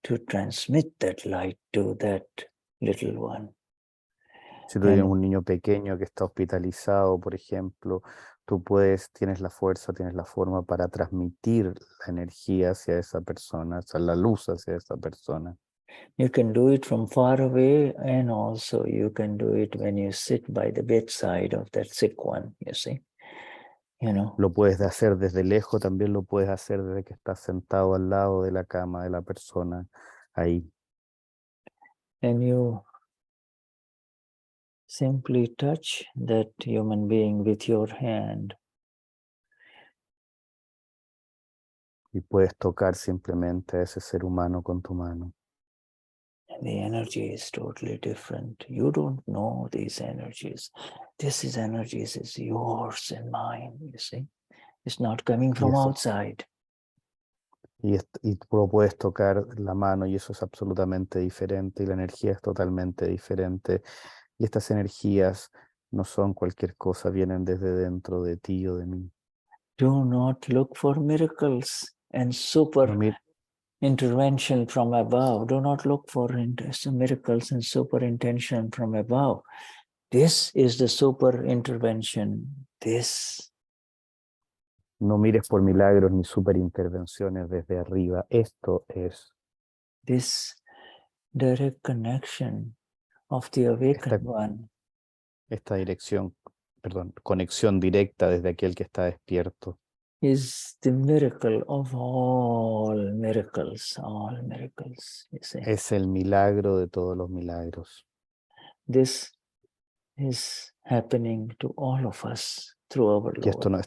to transmit that light to that little one. Si tú tienes un niño pequeño que está hospitalizado, por ejemplo, tú tienes la fuerza, tienes la forma para transmitir la energía hacia esa persona, la luz hacia esa persona. You can do it from far away, and also you can do it when you sit by the bedside of that sick one, you see. Lo puedes hacer desde lejos, también lo puedes hacer desde que estás sentado al lado de la cama de la persona ahí. And you simply touch that human being with your hand. Y puedes tocar simplemente a ese ser humano con tu mano. And the energy is totally different. You don't know these energies. Energies is yours and mine, you see. It's not coming from outside. Y tú puedes tocar la mano y eso es absolutamente diferente y la energía es totalmente diferente. Y estas energías no son cualquier cosa, vienen desde dentro de ti o de mí. Do not look for miracles and super intervention from above. Do not look for miracles and super intention from above. This is the super intervention. No mires por milagros ni super intervenciones desde arriba. Esto es. This direct connection of the awakened one. Esta conexión directa desde aquel que está despierto. is the miracle of all miracles, you see. Es el milagro de todos los milagros. This is happening to all of us through our Y esto Lord,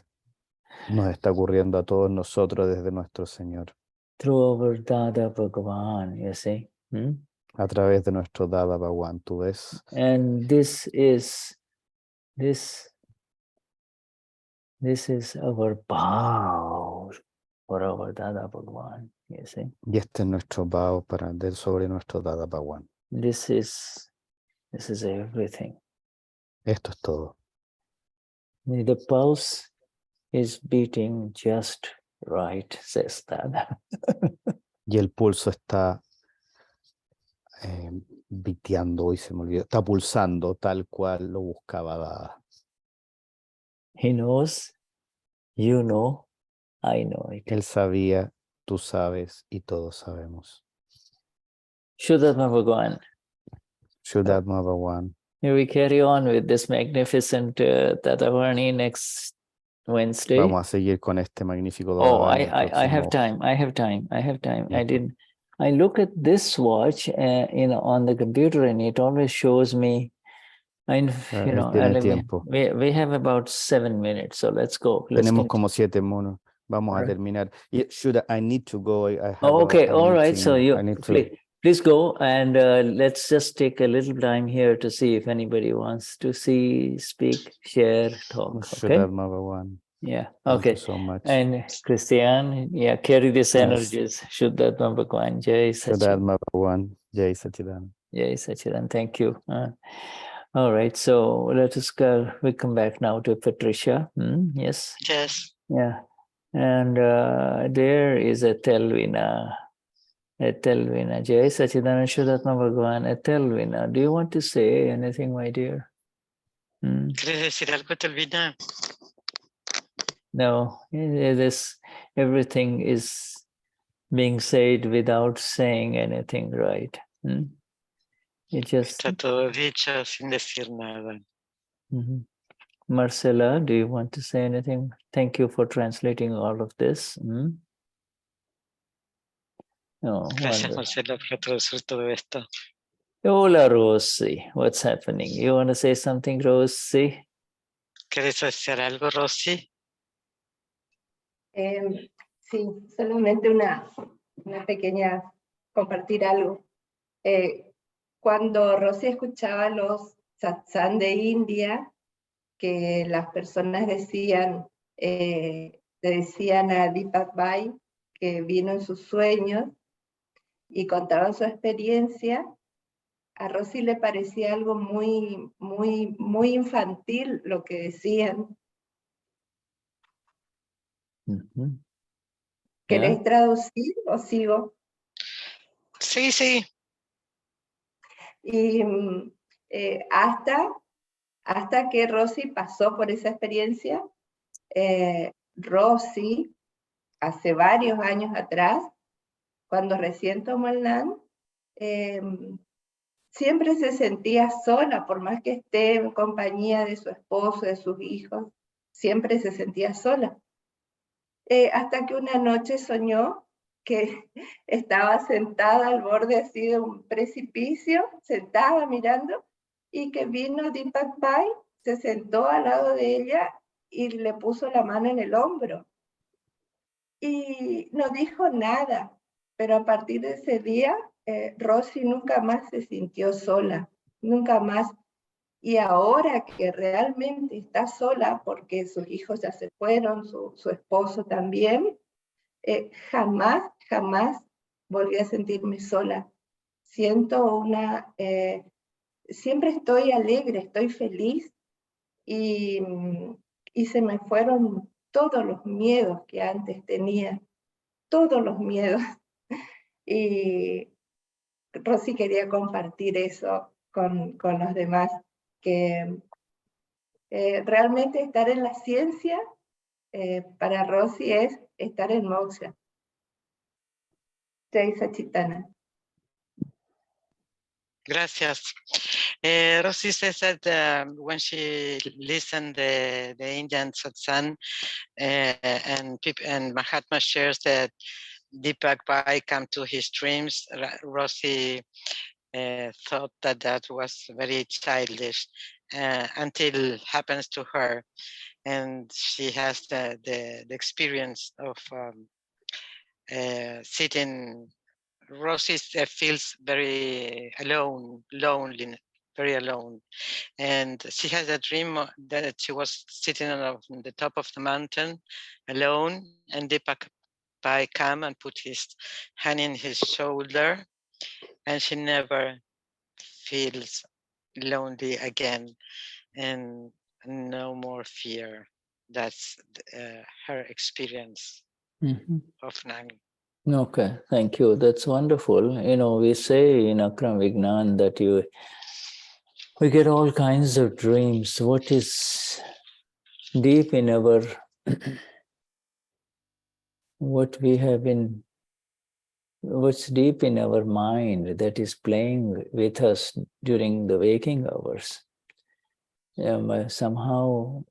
nos está ocurriendo a todos nosotros desde nuestro Señor, through our Dada Bhagavan, you see. a través de nuestro Dada Bhagwan, ¿tú ves? And this is our vow for our Dada Bhagavan, you see. Y este es nuestro vow sobre nuestro Dada Bhagwan. This is everything. Esto es todo. The pulse is beating just right, says Dada. Y el pulso está biteando, hoy se me olvidó, está pulsando tal cual lo buscaba Dada. He knows, you know, I know it. Él sabía, tú sabes y todos sabemos. Shuddhatma Bhagavan. Shuddhatma Bhagwan. May we carry on with this magnificent Tatavarni next Wednesday. Vamos a seguir con este magnífico Oh, Dada. I have time. I have time. Yeah. I look at this watch on the computer, and it always shows me. Él tiene tiempo. We have about 7 minutes, so let's go. Tenemos como 7 monos. Vamos a terminar. I need to go. I have okay, a all right. meeting. So you I need to... please go, and let's just take a little time here to see if anybody wants to speak, share, talk. Okay. Yeah. Thank Okay. you so much. And Cristian, yeah, carry these energies. Shuddhatma Bhagavan. Jai Shuddhatma Bhagavan. Jai Sachidan. Jai Sachidan. Thank you. All right. So let us go. We come back now to Patricia. Yes. Yes. Yeah. And there is a Telvina. Jai Sachidan Shuddhatma Bhagavan. Telvina. Do you want to say anything, my dear? ¿Quieres decir algo, Telvina? No, everything is being said without saying anything, right? It just. Está todo dicho sin decir nada. Marcela, do you want to say anything? Thank you for translating all of this. Oh, Gracias, Marcela, por traducir todo esto. Hola, Rosy. What's happening? You want to say something, Rosy? ¿Quieres decir algo, Rosy? Sí, solamente una pequeña, compartir algo. Cuando Rosy escuchaba los Satsang de India, que las personas decían a Deepak Bhai que vino en sus sueños y contaban su experiencia, a Rosy le parecía algo muy, muy, muy infantil lo que decían. ¿Queréis traducir o sigo? Sí, sí. Y hasta que Rosy pasó por esa experiencia, Rosy, hace varios años atrás, cuando recién tomó el Gnan, siempre se sentía sola, por más que esté en compañía de su esposo, de sus hijos, siempre se sentía sola. Hasta que una noche soñó que estaba sentada al borde así de un precipicio, sentada mirando, y que vino Deepak Bhai, se sentó al lado de ella y le puso la mano en el hombro. Y no dijo nada, pero a partir de ese día, Rosy nunca más se sintió sola, nunca más. Y ahora que realmente está sola, porque sus hijos ya se fueron, su esposo también, jamás volví a sentirme sola. Siento siempre estoy alegre, estoy feliz, y se me fueron todos los miedos que antes tenía, todos los miedos. Y Rosy quería compartir eso con los demás, que realmente estar en la ciencia para Rosy es estar en moksha. Jai Sachitana. Gracias. Rosie says that when she listened the Indian Satsang and Mahatma shares that Deepak Bhai come to his dreams, Rosie thought that was very childish until happens to her, and she has the experience of sitting. Rosie feels very alone, lonely, very alone, and she has a dream that she was sitting on the top of the mountain alone, and Deepak Bhai come and put his hand in his shoulder, and she never feels lonely again, and no more fear. That's her experience of Gnani. Okay, thank you. That's wonderful. You know, we say in Akram Vignan that we get all kinds of dreams. What is deep in our, what's deep in our mind that is playing with us during the waking hours, somehow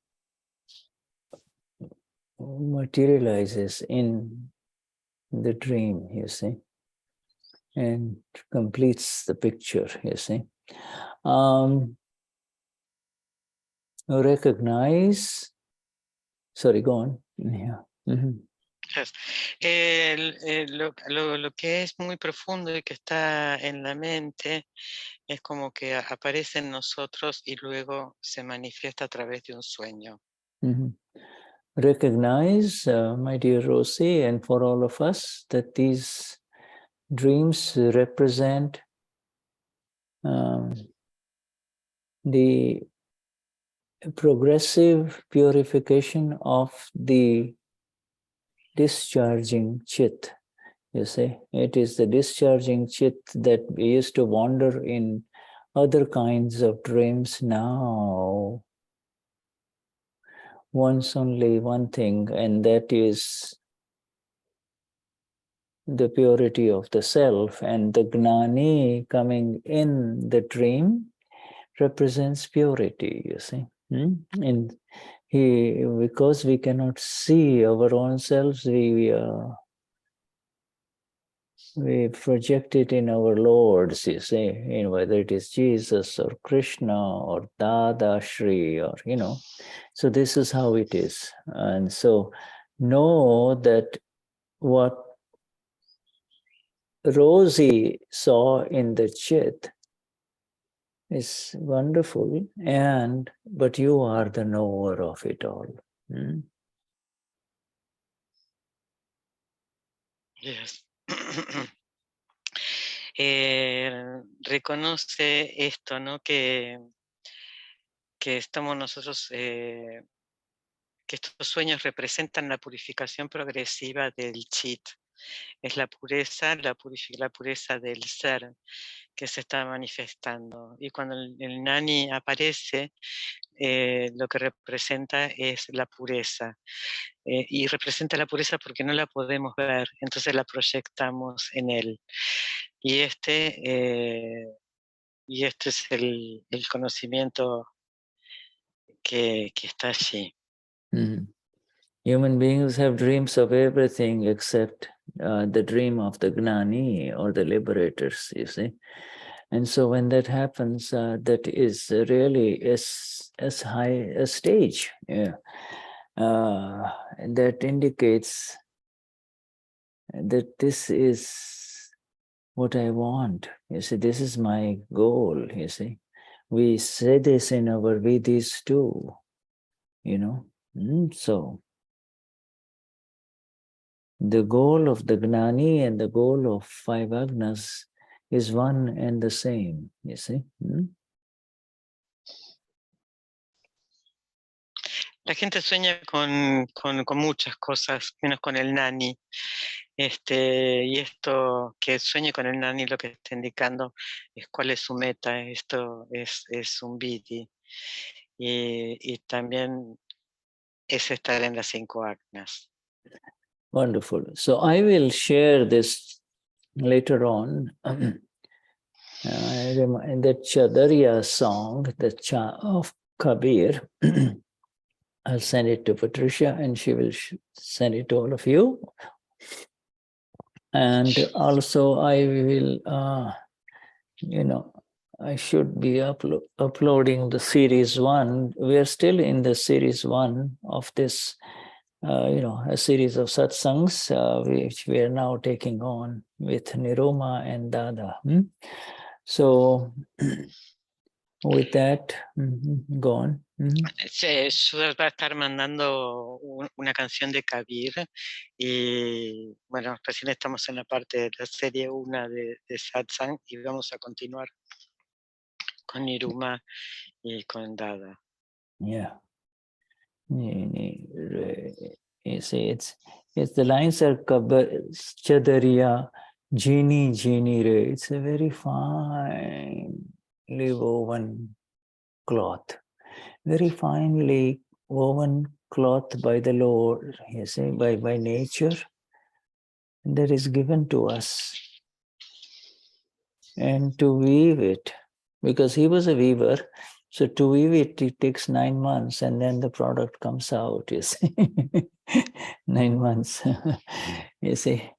materializes in the dream, you see, and completes the picture, you see. Recognize, sorry, go on. Yeah. Yes. Lo que es muy profundo y que está en la mente es como que aparece en nosotros y luego se manifiesta a través de un sueño. Recognize, my dear Rosie, and for all of us, that these dreams represent the progressive purification of the discharging chit. You see, it is the discharging chit that we used to wander in other kinds of dreams. Now wants only one thing, and that is the purity of the self. And the Gnani coming in the dream represents purity, you see. And because we cannot see our own selves, we project it in our lords, you see, whether it is Jesus or Krishna or Dadashri or, so this is how it is. And so know that what Rosie saw in the chit is wonderful, but you are the knower of it all. Yes. Reconoce esto, ¿no? Que estamos nosotros, que estos sueños representan la purificación progresiva del chit. Es la pureza del ser que se está manifestando. Y cuando el Gnani aparece, lo que representa es la pureza. Y representa la pureza porque no la podemos ver, entonces la proyectamos en él. Y este es el conocimiento que está allí. Human beings have dreams of everything except the dream of the Gnani or the liberators, you see. And so when that happens, that is really as high a stage. Yeah. That indicates that this is what I want. You see, this is my goal, you see. We say this in our Vedis too, So the goal of the Gnani and the goal of 5 Agnas is one and the same, you see. La gente sueña con muchas cosas, menos con el Gnani. Y esto, que sueñe con el Gnani, lo que está indicando es cuál es su meta. Esto es un Vidi. Y también es estar en las 5 Agnas. Wonderful. So I will share this later on In the Chadariya song, the Cha of Kabir, I'll send it to Patricia and she will send it to all of you. And also I will, I should be uploading the series 1. We are still in the series 1 of this, a series of satsangs, which we are now taking on with Niruma and Dada. So with that, go on. Shuddha va a estar mandando una canción de Kabir y bueno, recién estamos en la parte de la serie 1 de Satsang y vamos a continuar con Niruma y con Dada. Yeah. You see, it's the lines are Chadariya, Jini Jini Re. It's a very finely woven cloth, very finely woven cloth by the Lord, you see, by nature, that is given to us. And to weave it, because he was a weaver, so to weave it, it takes 9 months and then the product comes out, you see. 9 months, you see.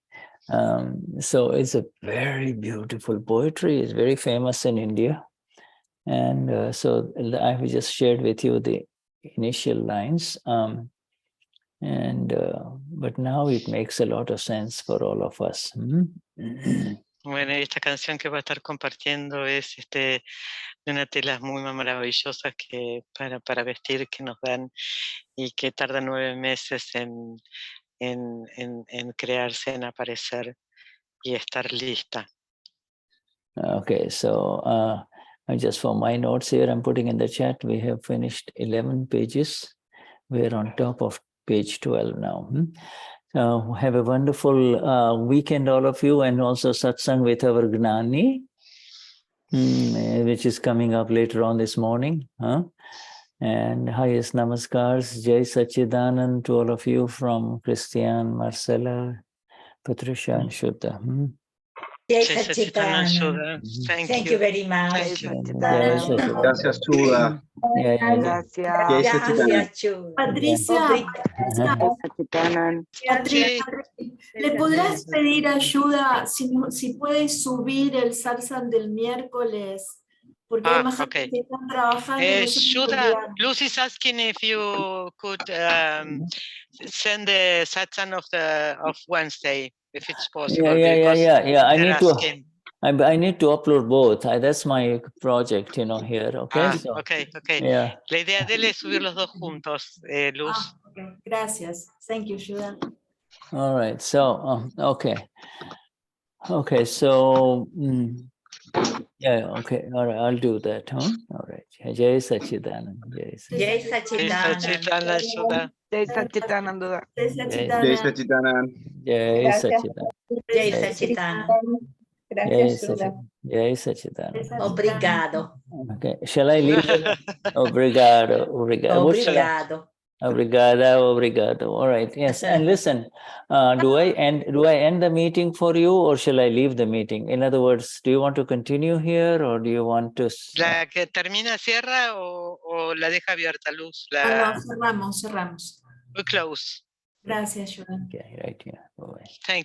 So it's a very beautiful poetry. It's very famous in India. And so I've just shared with you the initial lines. But now it makes a lot of sense for all of us. Bueno, y esta canción que va a estar compartiendo es de unas telas muy maravillosas que para vestir que nos dan y que tarda 9 meses en crearse, en aparecer y estar lista. Okay, so just for my notes here, I'm putting in the chat, we have finished 11 pages. We're on top of page 12 now. Have a wonderful weekend, all of you, and also satsang with our Gnani, which is coming up later on this morning. And highest namaskars, Jai Sachidanand to all of you from Cristian, Marcela, Patricia, and Shuddha. Jai Jai Sachidanand, Shuddha. Shuddha. Thank you very much. Jai Sachidanand. Gracias, Shuddha. Gracias, Shuddha. Patricia, Patricia, ¿le podrás pedir ayuda si puedes subir el satsang del miércoles? Porque hay más gente que están trabajando. Shuddha, Lucy is asking if you could send the satsang of Wednesday, if it's possible. Yeah. I need to upload both. That's my project, here. Okay. Okay. Yeah. La idea de él es subir los dos juntos, Luz. Okay. Gracias. Thank you, Shuddha. All right. So, okay. So, okay. All right. I'll do that. All right. Jai Sachidanand. Jai Sachidanand. Shuddha. Jai Sachidanand. Jai Sachidanand. Jai Sachidanand. Jai Sachidanand. Gracias, Shuddha. Jai Sachidanand. Obrigado. Okay. Shall I leave? Obrigado. Obrigado. All right. Yes. And listen, do I end the meeting for you, or shall I leave the meeting? In other words, do you want to continue here, or do you want to? ¿La que termina cierra o la deja abierta, Luz? No, cerramos. We close. Gracias, Shuddha. Okay. Right. Yeah. Bye. Thank you.